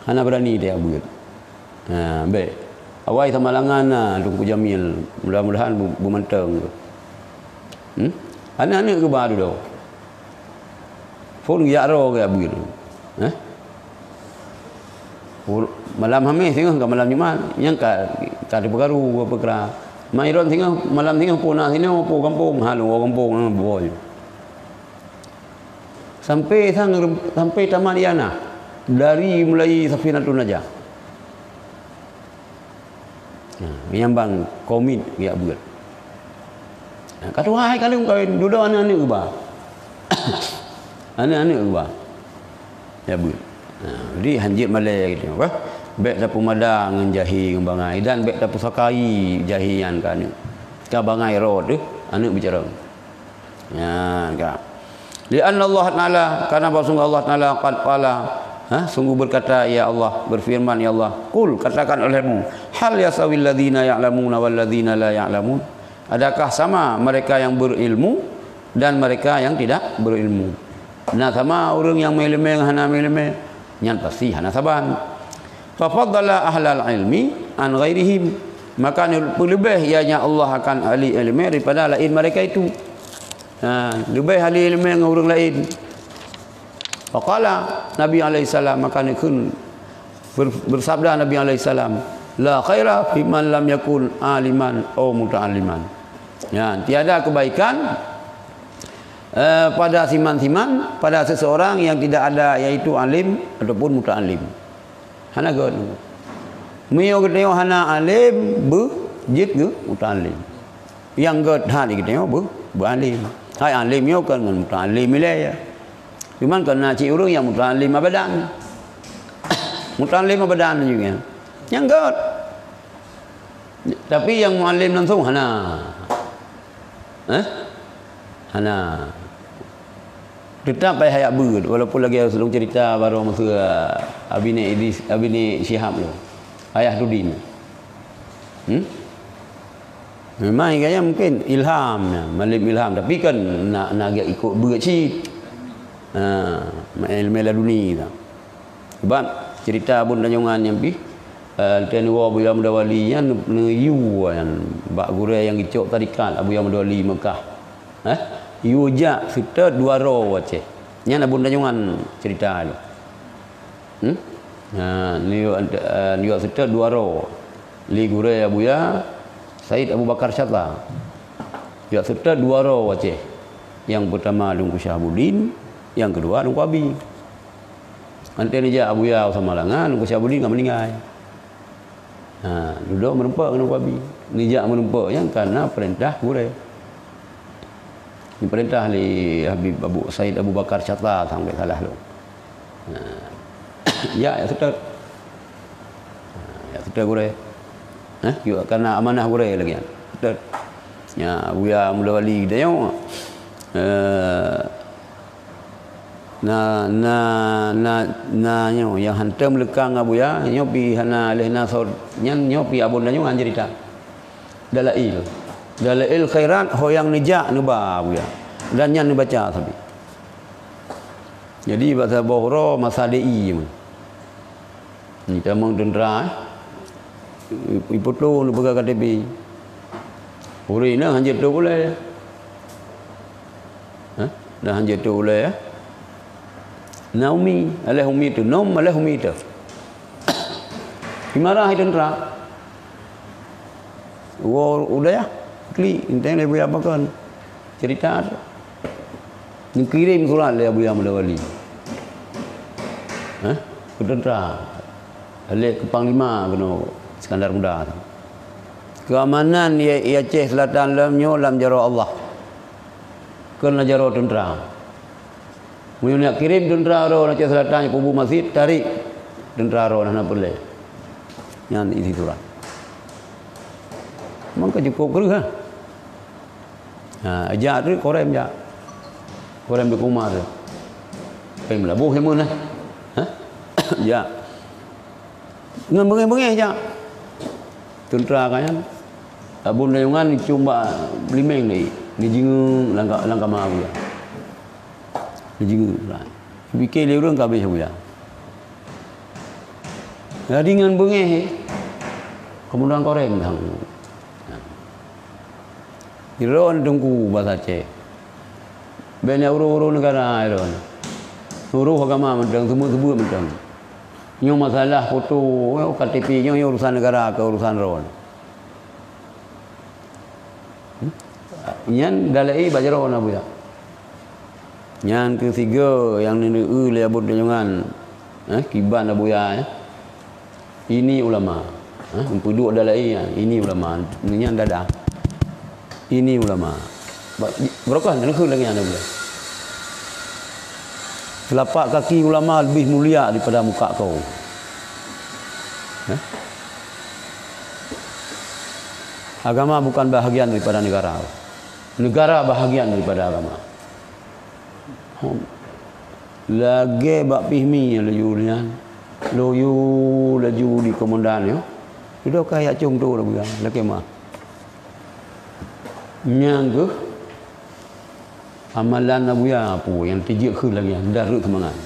Hana berani dia buat. Be awai samalangan Tungku Jamil mudah-mudahan bermenteng anak-anak ke baru dah phone ya ro ke abir malam hamis tengah ke malam Jumaat yang ka pergaru apa kera mairon tengah malam tengah pun nak sini apa kampung halu kampung boy sampai Taman Yana dari mulai Safinatun Najah menyambang komit ya buat. Kata wahai kalian kawin duduk anak-anak ubah. Anak-anak ubah. Ya buat. Jadi hanjit malai gitu apa? Baik tapu mada ngan jahi ngan bangai dan baik tapu sakai jahian kan. Ka bangai rod tu anak bicara. Ya kan. Lian Allah Taala karena bahwa Allah Taala qad qala sungguh berkata ya Allah berfirman ya Allah kul katakan olehmu hal yasawil ladzina ya'lamuna wal ladzina la ya'lamun adakah sama mereka yang berilmu dan mereka yang tidak berilmu nah sama orang yang ilmu hana ilmu nyan pasti hana saban fa faddala ahlal ilmi an ghairihim maka lebih ianya Allah akan ahli ilmu daripada lain mereka itu lebih ahli ilmu dengan orang lain. Faqala Nabi alaihi salam maka kun bersabda Nabi alaihi salam la khaira fi man lam yakun aliman aw muta'alliman. Ya, tiada kebaikan pada siman-siman, pada seseorang yang tidak ada yaitu alim ataupun muta'allim. Hana god. Mio keteo hana alim bu jit ge muta'allim. Yang god hadi keteo bu alim. Hai alim yo kan muta'allim ile ya. Cuman kena cik urang yang muta'allim abadan. Muta'allim abadan juga. Yang god. Tapi yang muallim langsung hana. Hana. Tetap payah hayat ber walaupun lagi selung cerita baru masa abine Syihab tu. Ayah Tudin. Memang kayaknya mungkin ilham, malim ilham tapi kan nak agak ikut bercik. Meladuni tu. Sebab cerita Abun Tanjungan yang pi tenwa Abu Yahya Mudawali yang yu yang bak gure yang icok tarikat Abu Yahya Mudawali Mekah. Yuja kita dua ro wace. Nya Abun Tanjungan cerita tu. Ni kita dua ro. Li gure Abu Yahya Said Abu Bakar Syata. Ya serta dua ro wace. Yang pertama Dungku Syahabuddin, yang kedua Dungku Abi. Nanti ni je Abu Yahya sama langan Dungku Syahabuddin enggak meninggal. Duduk menempuk Dungku Abi. Ni je menempuk yang karena perintah gure. Ini perintah li Habib Abu Said Abu Bakar Syata sampai salah lu. Ya serta. Ya serta gure. Juga karena amanah gure lagi kan. Betul. Ya, Abu Yahya Mudawali dia yang hantam lekang Abu Yahya nyopi hana lehna sor nyopi Abun Tanjungan cerita. Dalail khairat hoyang nijak nuba Abu Yahya. Dan nyan baca tapi. Jadi bahasa Bohro masa DI ni tamang tentera ipoto nu pegang KTP. Uri na hanjir tu boleh. Dah hanjir tu boleh ya. Naumi, aleh umi tu, nom aleh umi tu. Gimana hai tentera? Udah ya. Klik intang dia boleh apakan. Cerita tu. Ni kirim surat le Abu Yahya Mudawali. Ke tentera. Aleh ke panglima kena Iskandar Muda. Keamanan ia Aceh Selatan lamnyo lam jaro Allah. Kena jaro tentera. Mun nak kirim tentera ro Aceh Selatan kubu masjid tarik tentera ro nak boleh. Yang isi surat. Maka cukup ke ajak tu korem ja. Korem di kumar. Pem labuh hemun ya. Ngan bengeng-bengeng ja. Tentera kan Abun Tanjungan cuma limeng ni jingu langkah mau ya. Ni jingu lah. Fikir dia orang kabeh ya. Jadi ngan bengeng kemudian koreng hang. Iron tunggu bahasa Aceh. Banyak uru-uru negara iron. Uru agama mentang semua mentang. Yang masalah foto KTP yang urusan negara ke urusan ron. Yang dalai bajaron Abu ya. Yang ketiga yang ni le Abun Tanjungan. Kiban Abu ya. Ini ulama. Empuduk dalai ini ulama. Ini yang dadah. Ini ulama. Berokah nak lagi Abu ya. Telapak kaki ulama lebih mulia daripada muka kau. Agama bukan bahagian daripada negara. Negara bahagian daripada agama. Lagi bak pihmi lajunya. Laju di komandan yo. Sudah kayak cung tu dah bukan. Lagi mah. Nyang amalan Abu Yahya apa yang tijik ke lagi darut semangat.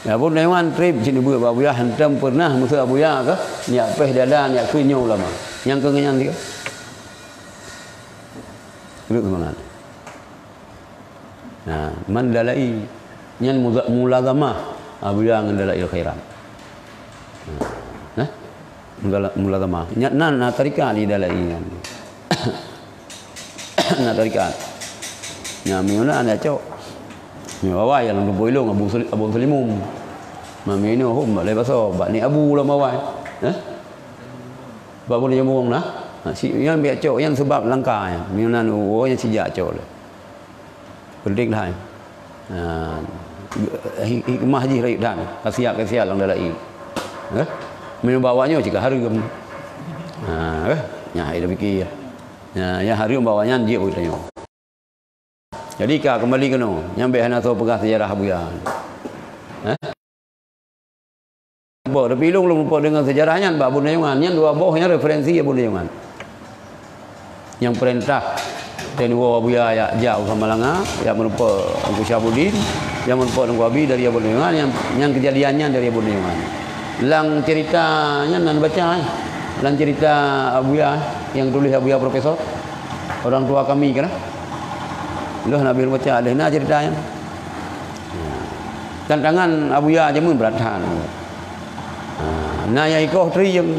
Ya Abun Tanjungan trip sini buat Abu Yahya hantam pernah masa Abu Yahya ke niat peh dadan niat kunyo ulama. Yang kenyan dia. Darut semangat. Man dalai nyan mulazamah Abu Yahya ngan dalai khairan. Mulatama. Na tarikat di dalam ini. Na tarikat. Nya miuna ana cok. Mi bawai yang lu boilong Abu Salimum. Mami ini hum le baso ba ni Abu la bawai. Ba boleh ngomong nah. Si yang biak cok yang sebab langkah ya. Miuna nu yang sijak cok le. Penting dah. Hikmah haji rakyat dan kasiat lang dalam ini. Minum bawanya jika harum. Nya ida fikir. Ya harum bawanya dia boleh tanya. Jadi ka kembali ke no, nyampe hana so pegah sejarah buya. Bo tapi lu lupa dengan sejarahnya Mbak Bunayungan, yang dua bohnya referensi ya Bunayungan. Yang perintah dan dua buya ya jauh sama langa, yang merupa Angku Syabudin, yang merupa Angku Abi dari Abu Bunayungan, yang kejadiannya dari Abu Bunayungan. Lang ceritanya nan baca, lang cerita Abuya yang tulis Abuya Profesor, orang tua kami kan. Loh Nabi baca ada nah ceritanya. Tantangan Abuya jamun berathan. Nah ya ikoh triyeng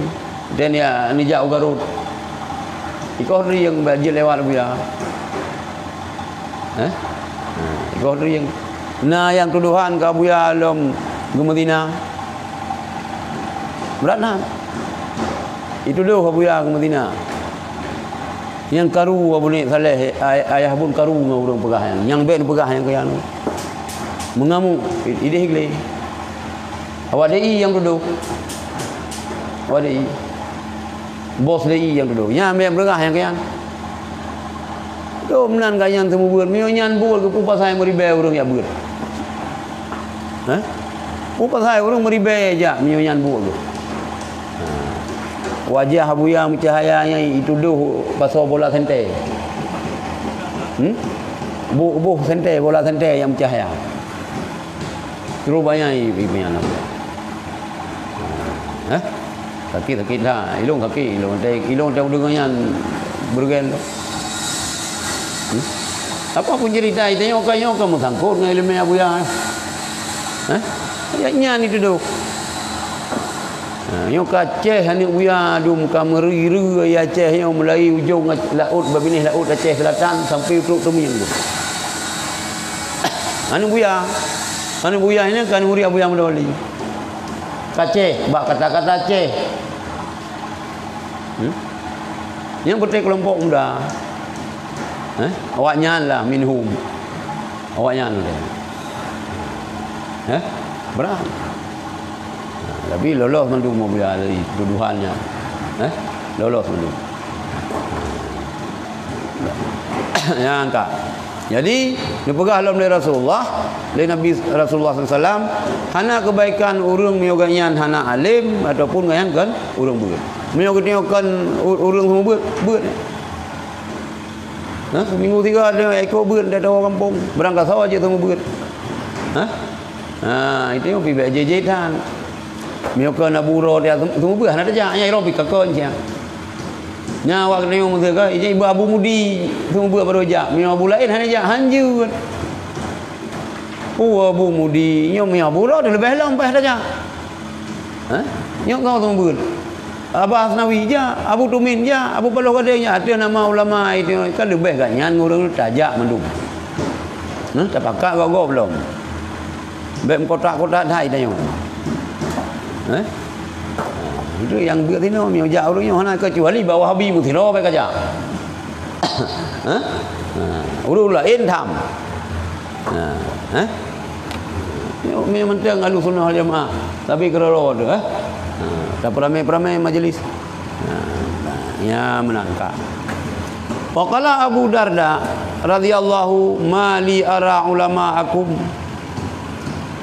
dan ya ni jauh Garut. Ikoh triyeng bajil lewat Abuya. Ikoh triyeng. Nah yang tuduhan ke Abuya lom ke Madinah. Berathan. Itu doh Abuya ke Madinah. Yang karu Abu Nik Saleh ayah pun karu dengan orang pegah yang ben pegah yang kaya mengamuk ide higle awak DI yang duduk awak DI bos DI yang duduk yang ben pegah yang kaya tu menan kayan temu buat mio nyan buat ke pupa saya meribe orang ya buat pupa saya orang meribe aja mio nyan buat wajah Abuya cahayanya itu doh pasal bola sente. Bu sente bola sente yang cahaya. Terus banyak ibunya nak. Sakit dah. Ilong dengannya bergen. Apa pun cerita itu yang kamu sangkut dengan ilmu Abuya. Ayatnya itu doh. Yang Aceh hani Buya dum kameriru ya Aceh yang mulai ujung laut babinih laut Aceh Selatan sampai Teluk Temuyung tu. Anu Buya ini kan murid Abuya Mudawali. Aceh, bak kata-kata Aceh. Yang betul kelompok muda. Awaknya lah minhum. Awaknya lah. Berat. Tapi lolos mandu mobil dari tuduhannya. Lolos mandu. Ya angka. Jadi dipegah dalam dari Rasulullah, dari Nabi Rasulullah SAW, hana kebaikan urang mioganyan hana alim ataupun ngayan kan urang beut. Miogan urang semua beut. Seminggu 3 ada ekor beut dari orang kampung. Berangkat sawah je semua beut. Itu yang pergi jajan. Miokan Abu Ro dia semua buah nak ajak nyai robi kakon sia. Nya awak ni mung ke ibu Abu Mudi semua buah baru ajak. Mio Abu lain hanya ajak hanju. Abu Mudi nyo Mio Abu Ro lebih long pas ajak. Nyo kau semua buah. Abah Asnawi je, Abu Tumin je, Abu Paloh kadenya ada nama ulama itu kan lebih kan nyan ngurang tajak mendung. Tak pakat kau belum. Bem kotak-kotak dah itu. Itu yang buat tino mio jauh orangnya hana kecuali bawa habi mutiro baik aja. Urus lain tham. Mio mentang alu sunnah wal jamaah tapi keroro tu tak peramai majlis. Ya menangkap. Waqala Abu Darda radhiyallahu mali ara ulama akum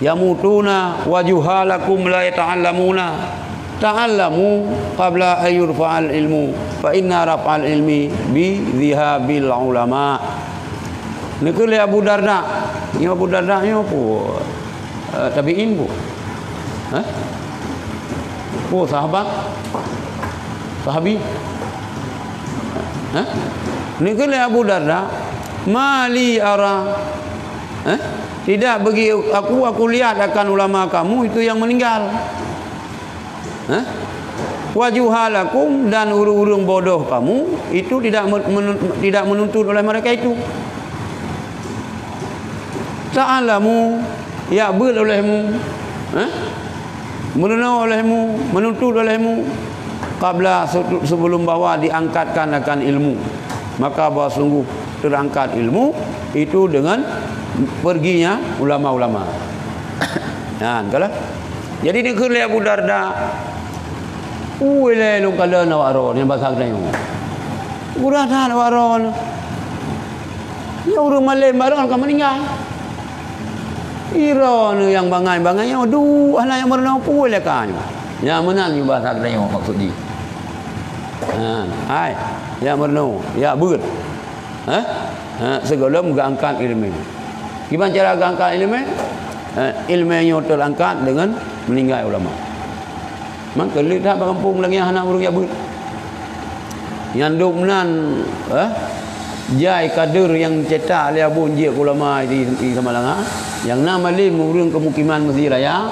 yamutuna wajuhalakum la yata'allamuna ta'allamu qabla ayyurfa'al ilmu fa inna raf'al ilmi bi dhihabil ulama. Nekele Abu Darda ni Abu Darda ni apa tabi'in bu sahabi nekele Abu Darda mali ara tidak bagi aku lihat akan ulama kamu itu yang meninggal. Wajuhalakum, dan urung-urung bodoh kamu itu tidak menuntut oleh mereka itu. Ta'alamu, ya'bul olehmu, merenau olehmu, menuntut olehmu, qabla, sebelum bahwa diangkatkan akan ilmu. Maka bahwa sungguh terangkat ilmu itu dengan perginya ulama-ulama. Nah, kalau jadi ni ke Abu Darda, lu kala na waro ni bahasa Melayu. Udah dah na waro. Ya urang Malay barang kan meninggal. Ira ni yang bangai-bangai, aduh anak yang merenau pun kan. Yang menang ni bahasa Melayu maksud dia. Hai, ya merenau, ya beut. Segala muka angkat ilmu. Gimana cara angkat ilmu? Ilmunya terangkat dengan meninggal ulama. Maka lihat kampung lagi anak urang ya beut. Yang duknan jai kader yang cetak dia bunjir ulama di Samalanga, yang nama lim urang kemukiman Mesir Raya.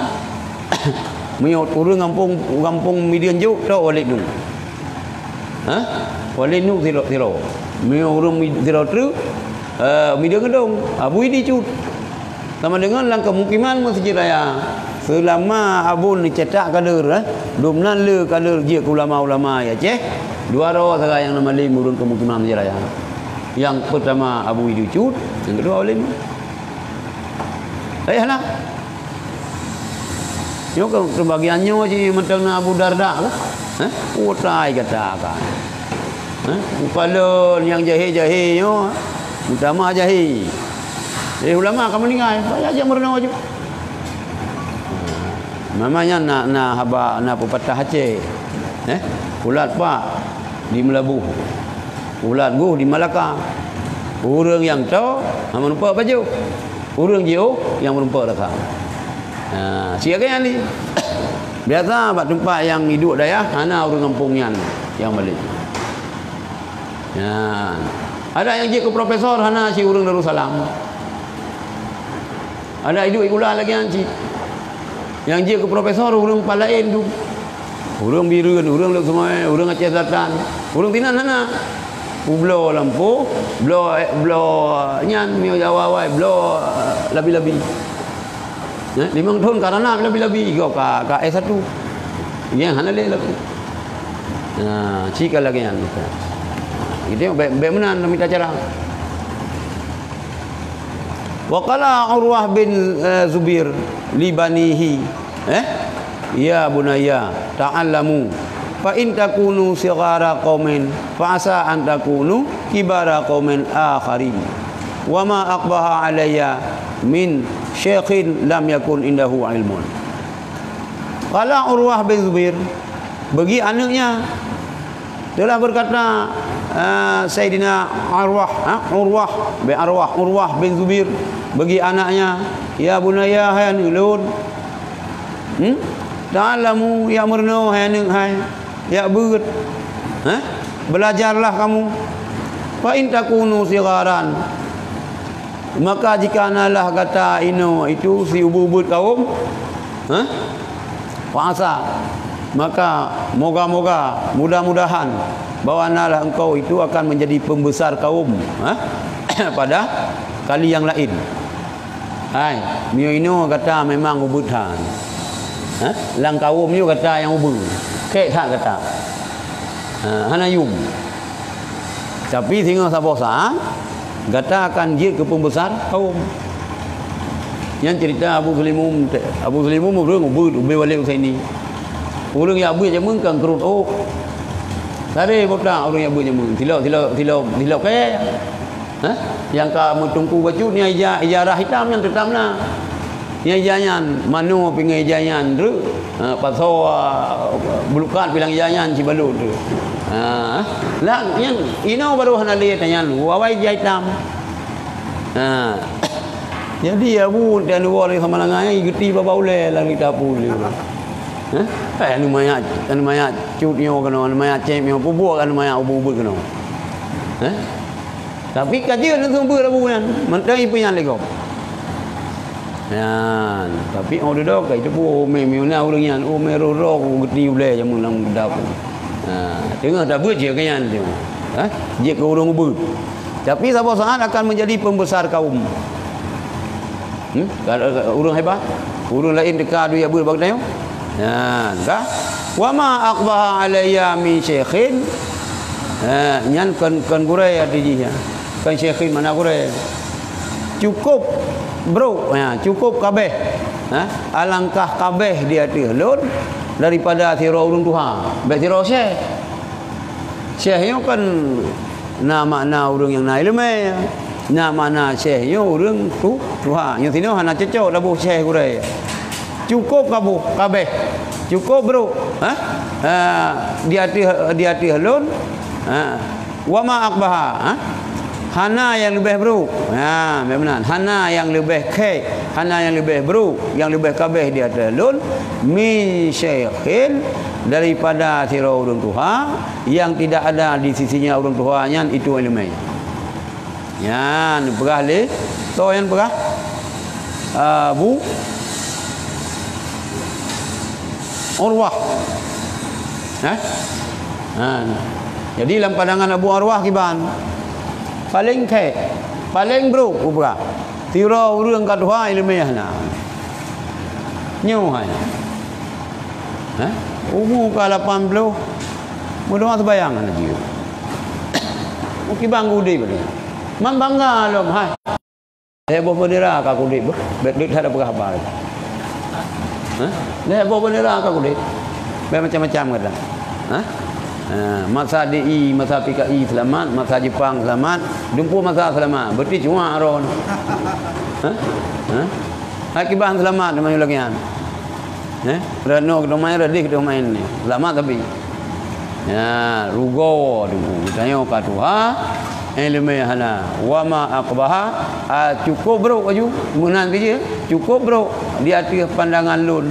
Miot urang kampung Midian juk tau oleh dulu. Oleh nu tiro. Miot urang tiro tru Midian gedong abu ini cut. Sama dengan lang kemukiman Mesir Raya. Selama abun dicetak kader dumnan le kader je ulama-ulama ya ceh. Dua roh saja yang nama lim urang kemukiman Mesir Raya. Yang pertama Abu Iducut, yang kedua Olim. Ayahlah. Yo kan sebagiannya je mentang Abu Darda lah. Utai katakan. Kalau yang jahil-jahil yo, utama jahil. Ulama kamu meninggal, saya aja merenau aja. Mamanya nak haba nak pepatah Aceh. Ulat pak di Melabuh. Ulat guh di Malaka. Urang yang tahu menumpah baju. Urang jauh yang menumpah rasa. Siapa yang ni? Biasa buat tempat yang hidup daya, hana urang kampung yang balik. Ada yang je ke profesor, hana si urang Darussalam. Ada hidup ikulah lagi yang si. Yang je ke profesor urang Palain tu. Urang Birun, urang Lek Semai, urang Aceh Selatan, urang Tinan hana. Blo lampu, blo nyan mio Jawa wai, blo labi-labi. 5 tahun karena labi-labi kau ka S1. Yang hana le labi. Cika lagi yang. Itu baik menan minta cara. Wa qala Urwah bin Zubair li banihi, ya bunayya ta'allamu fa in takunu sighara qaumin fa asa an takunu kibara qaumin akharin wa ma aqbaha alayya min syekhin lam yakun indahu ilmun. Qala Urwah bin Zubair, bagi anaknya telah berkata Sayyidina Urwah bin Zubair bagi anaknya, ya bunayya hai anulun, ta'lamu ya murnu hai anak hai ya beut, belajarlah kamu. Fa in takunu sigharan, maka jika analah kata ino itu si ubud kaum, puasa, maka moga-moga mudah-mudahan bahwa analah engkau itu akan menjadi pembesar kaum pada kali yang lain. Hai, mio ino kata memang ubudan. Lang kaum ni kata yang ubud. Kek tak kata. Hana yum. Tapi tinggal sabosa kata akan dia ke pembesar kaum. Yang cerita Abu Sulimum urang ubud ube wale usaini. Urang ya abu je mengkang kerut oh. Sare botak urang ya abu je meng. Tilau ke. Yang kamu tunggu baju ni ijarah hitam yang tetapna. Yang jangan manu pingai jangan tu pasal bulukat bilang jangan si balut tu. Lah yang ino baru hana le tanya lu awai hitam. Jadi abu dan luar sama langai geti baba ule lang kita puli. Anu maya cutnyo kena anu maya cemyo pubuak anu maya ubud kena. Tapi kaji anu sumber abu kan mentai punya lego. Ya, tapi orang dah kai tu pun memang orang yang merorok geti ulai jamun nang dap. Tengah dah ber je kan tu. Je ke orang ubud. Tapi satu saat akan menjadi pembesar kaum. Kalau orang hebat, orang lain dekat dia ber bag tayong. Ya, kah? Wa ma aqbaha alayya min syekhin. Nyan kan gurai ada dia. Kan syekhin mana gurai. Cukup bro, cukup kabeh. Alangkah kabeh dia tihlun daripada tira urang Tuhan. Baik tira syekh. Syekh kan makna urang yang naik lemah. Makna syekh urang Tuhan. Yang sini hana cocok dabuh syekh kurai. Cukup kabeh. Cukup bro. Dia tihlun. Wa ma aqbaha. Hana yang lebih bro. Benar. Hana yang lebih kek, hana yang lebih bro, yang lebih kabeh dia telun min syekhin daripada tira urang Tuhan yang tidak ada di sisinya urang Tuhan yang itu ilmu. Yan perah le. So yang perah Bu Urwah. Jadi dalam pandangan Abu Urwah kiban paling kek, paling bro ubra. Tira urang kat Tuhan ilmiahna. Nyu hai. Umur ka 80. Mudah terbayang aja. Mungkin bang gudi betul. Man bangga lom hai. Heboh bendera ka gudi bah. Bet ada berapa. Heboh bendera ka gudi. Macam-macam kata. Masa DI, masa PKI selamat, masa Jepang selamat, Dumpu masa selamat. Berarti cuma aron. Hakibah selamat dengan lagian. Rano kita main redih kita main ni. Selamat tapi. Ya, rugo Dumpu. Tanya kat Tuhan, ilmu hana. Wa ma aqbaha, cukup bro aju. Munan kerja, cukup bro. Di atas pandangan lun.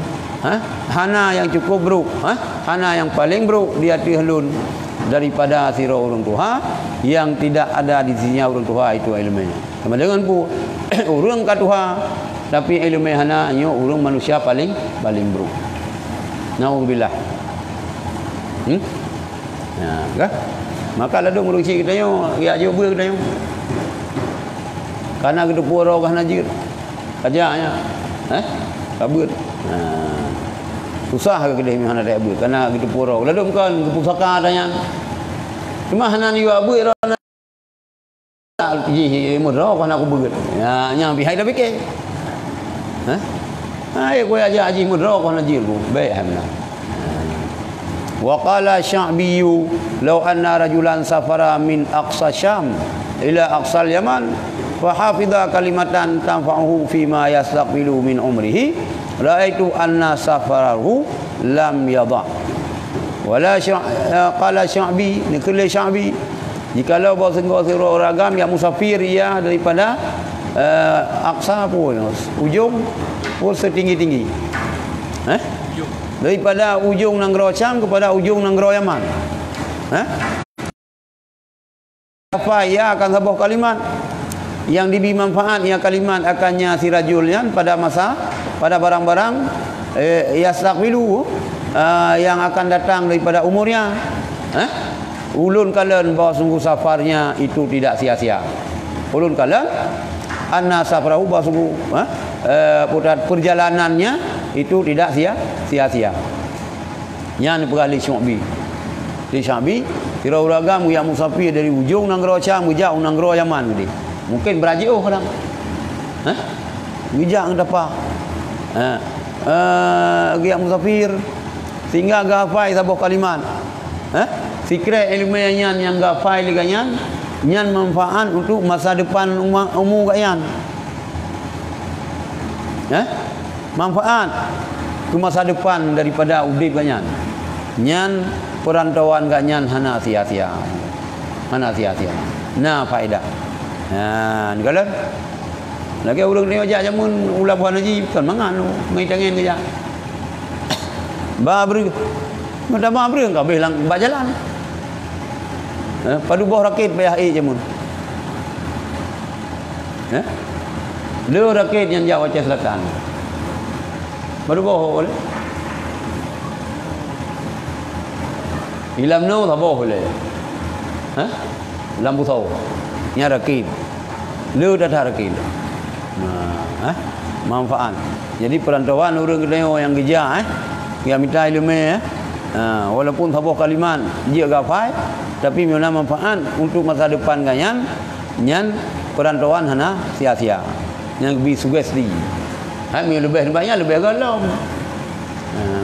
Hana yang cukup bro, hana yang paling bro di hati halun daripada sira urang Tuhan yang tidak ada di sisinya urang Tuhan itu ilmunya. Sama dengan pu urang ka Tuhan tapi ilmu hana nyo urang manusia paling bro. Nauzubillah. Kah? Maka lalu meruci kita nyo ya jauh kita nyo. Karena kita pura kah najir. Kajaknya. Kabut. Susah ke kedai mana ada abu karena gitu pura. Lalu bukan ke pusaka adanya. Cuma hana ni abu rana. Ji mudra kan aku begut. Ya yang bihai dah fikir. Ai ko aja haji mudra kan haji ku. Baik hamna. Wa qala Sya'bi law anna rajulan safara min aqsa Syam ila aqsal Yaman fa hafidha kalimatan tanfa'uhu fi ma yastaqbilu min umrihi ra'aitu anna safarahu lam yadha. Wala qala Sya'bi, nikle Sya'bi, jikalau bawa sira ragam yang musafir ia daripada aqsa pun ujung pun setinggi-tinggi. Daripada ujung negara Syam kepada ujung negara Yaman. Apa ia akan sebuah kalimat yang diberi manfaat ia kalimat akannya si rajulnya pada masa pada barang-barang yastaqbilu yang akan datang daripada umurnya. Ulun kalen bahawa sungguh safarnya itu tidak sia-sia. Ulun kalen anna safarahu bahawa sungguh perjalanannya itu tidak sia-sia. Yang perali Sya'bi. Di Sya'bi kira uragam yang musafir dari ujung negara Syam ujung negara Yaman ni. Mungkin berajiuh kadang. Bijak ngapa? Dia musafir sehingga gafai sabah kalimat. Fikir ilmu yang gafai liganyan nyan manfaat untuk masa depan umum gayan. Manfaat ke masa depan daripada udip ganyan. Nyan perantauan ganyan hana sia-sia. Hana sia-sia. Nah faedah. Ni kalau lagi urang ni aja jamun ulah buhan haji kan mangan mai tangan ke ja. Ba ber. Mata ba ber ka belang ba jalan. Padu bawah rakit payah jamun. Le rakit yang jauh Aceh Selatan. Baru boh boleh. Ilam no tak boh boleh. Ha? Lampu tahu. Nya rakit. Le dah rakit. Nah, manfaat. Jadi perantauan orang kedai yang gejar yang minta ilmu walaupun sabuh kalimat dia gafai tapi mana manfaat untuk masa depan ganyan nyan perantauan hana sia-sia yang lebih sugesti mi lebih banyak lebih galom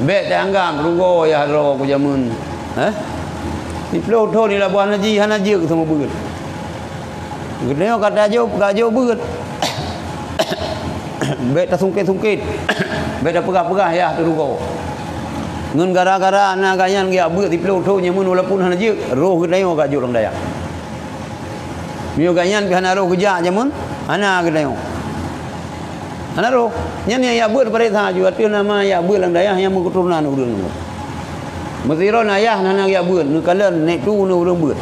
bet tak anggap rugo ya ro ku jamun ni plo tho ni labuan haji hana je ke semua beut gede kata gajo beut bet tak sungkit bet dah pegah-pegah ya tu rugo ngun gara-gara anak ganyan dia beut di plo tho nyamun walaupun hana je roh gede gajo lang daya mio ganyan pi hana roh kerja jamun ana gede anak roh nyan ya beut pada tha juga tu nama ya beut lang daya yang keturunan urang Mestiron ayah nana ya beut nu kalen nek tu nu urang beut.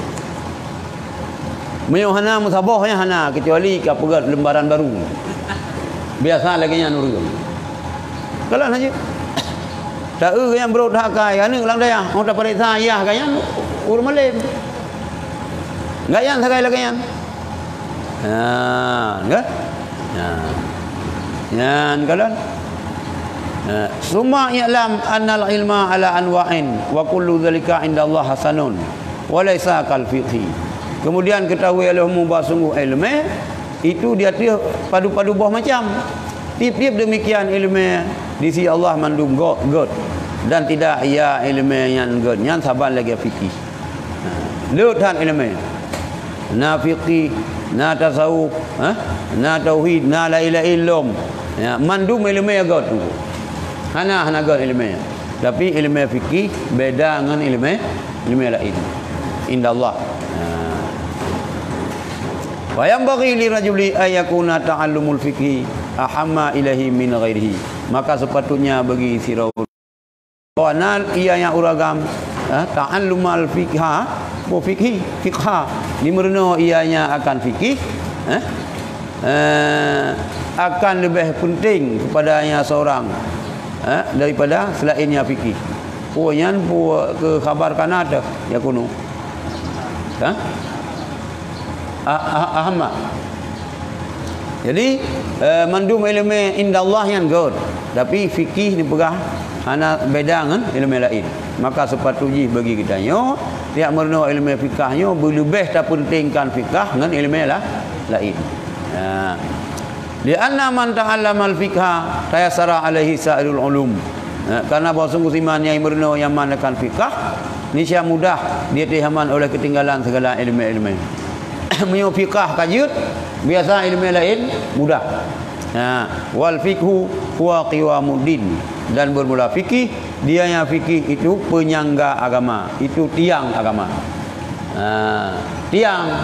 Meo hana musabahnya hana kecuali ka pegat lembaran baru. Biasa lagi nya nu urang. Kalan aja. Tak yang bro dah kai anu lang daya mau tak pada tha ayah kayan urang malem. Gayan sakai lagi yan. Enggak? Yan kalan. Summa ya'lam annal ilma ala anwa'in wa kullu dhalika indallahi hasanun wa laysa kal fiqhi. Kemudian ketahui ilmu sungguh ilmu itu dia padu-padu buah macam. Tip-tip demikian ilmu di sisi Allah mandung god dan tidak ia ilmu yang god yang sabar lagi fikih. Lutan ilmu. Na fiqih, na tasawuf, na tauhid, na la ilaha illallah. Ya, mandung ilmu yang god tu. Hana god ilmu. Tapi ilmu fikih beda dengan ilmu lain. Indallah. Wa yanbaghi li rajuli ayakuna ta'allumul fiqhi ahamma ilahi min ghairihi. Maka sepatutnya bagi sirau wanal ia yang uragam ta'allumul fiqha wa fiqha dimerno ianya akan fikih akan lebih penting kepadanya seorang daripada selainnya fikih. Puan ke khabar kanada ya kuno. Ahmad. Jadi mandum ilmu indallah yang god, tapi fikih dipegah hana beda dengan ilmu lain. Maka sepatutnya bagi kita nyo tiap merno ilmu fikahnya lebih tak pentingkan fikah dengan ilmu lain. Di anna man ta'allama al-fiqha tayassara alaihi sa'irul ulum. Karena bahawa sungguh iman yang merno yang manakan fikah niscaya mudah dia dihaman oleh ketinggalan segala ilmu-ilmu. Menyo fiqah kajut biasa ilmu lain mudah. Wal fiqhu huwa qiwamuddin, dan bermula fikih dia yang fikih itu penyangga agama, itu tiang agama. Tiang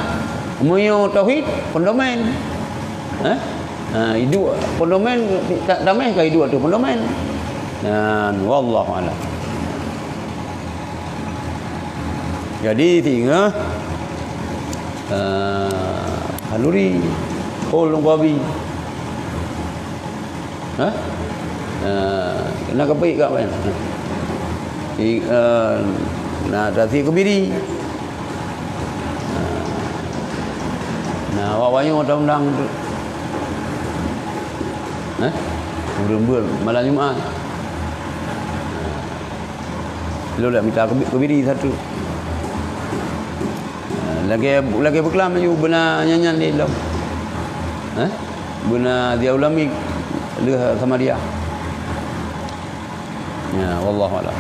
menyo tauhid pendomen. Hidup pendomen tak damai ke hidup tu pendomen. Dan wallahu a'lam. Jadi tinggal haluri holong babi. Kena kepik kat mana? Nah, tadi kebiri. Nah, awaknya undang-undang tu. Bulan malam Jumaat. Lu dah minta kebiri satu. Lagi berkelam je benar nyanyian dia dalam. Benar dia ulami dia sama dia. Ya, wallahu a'lam.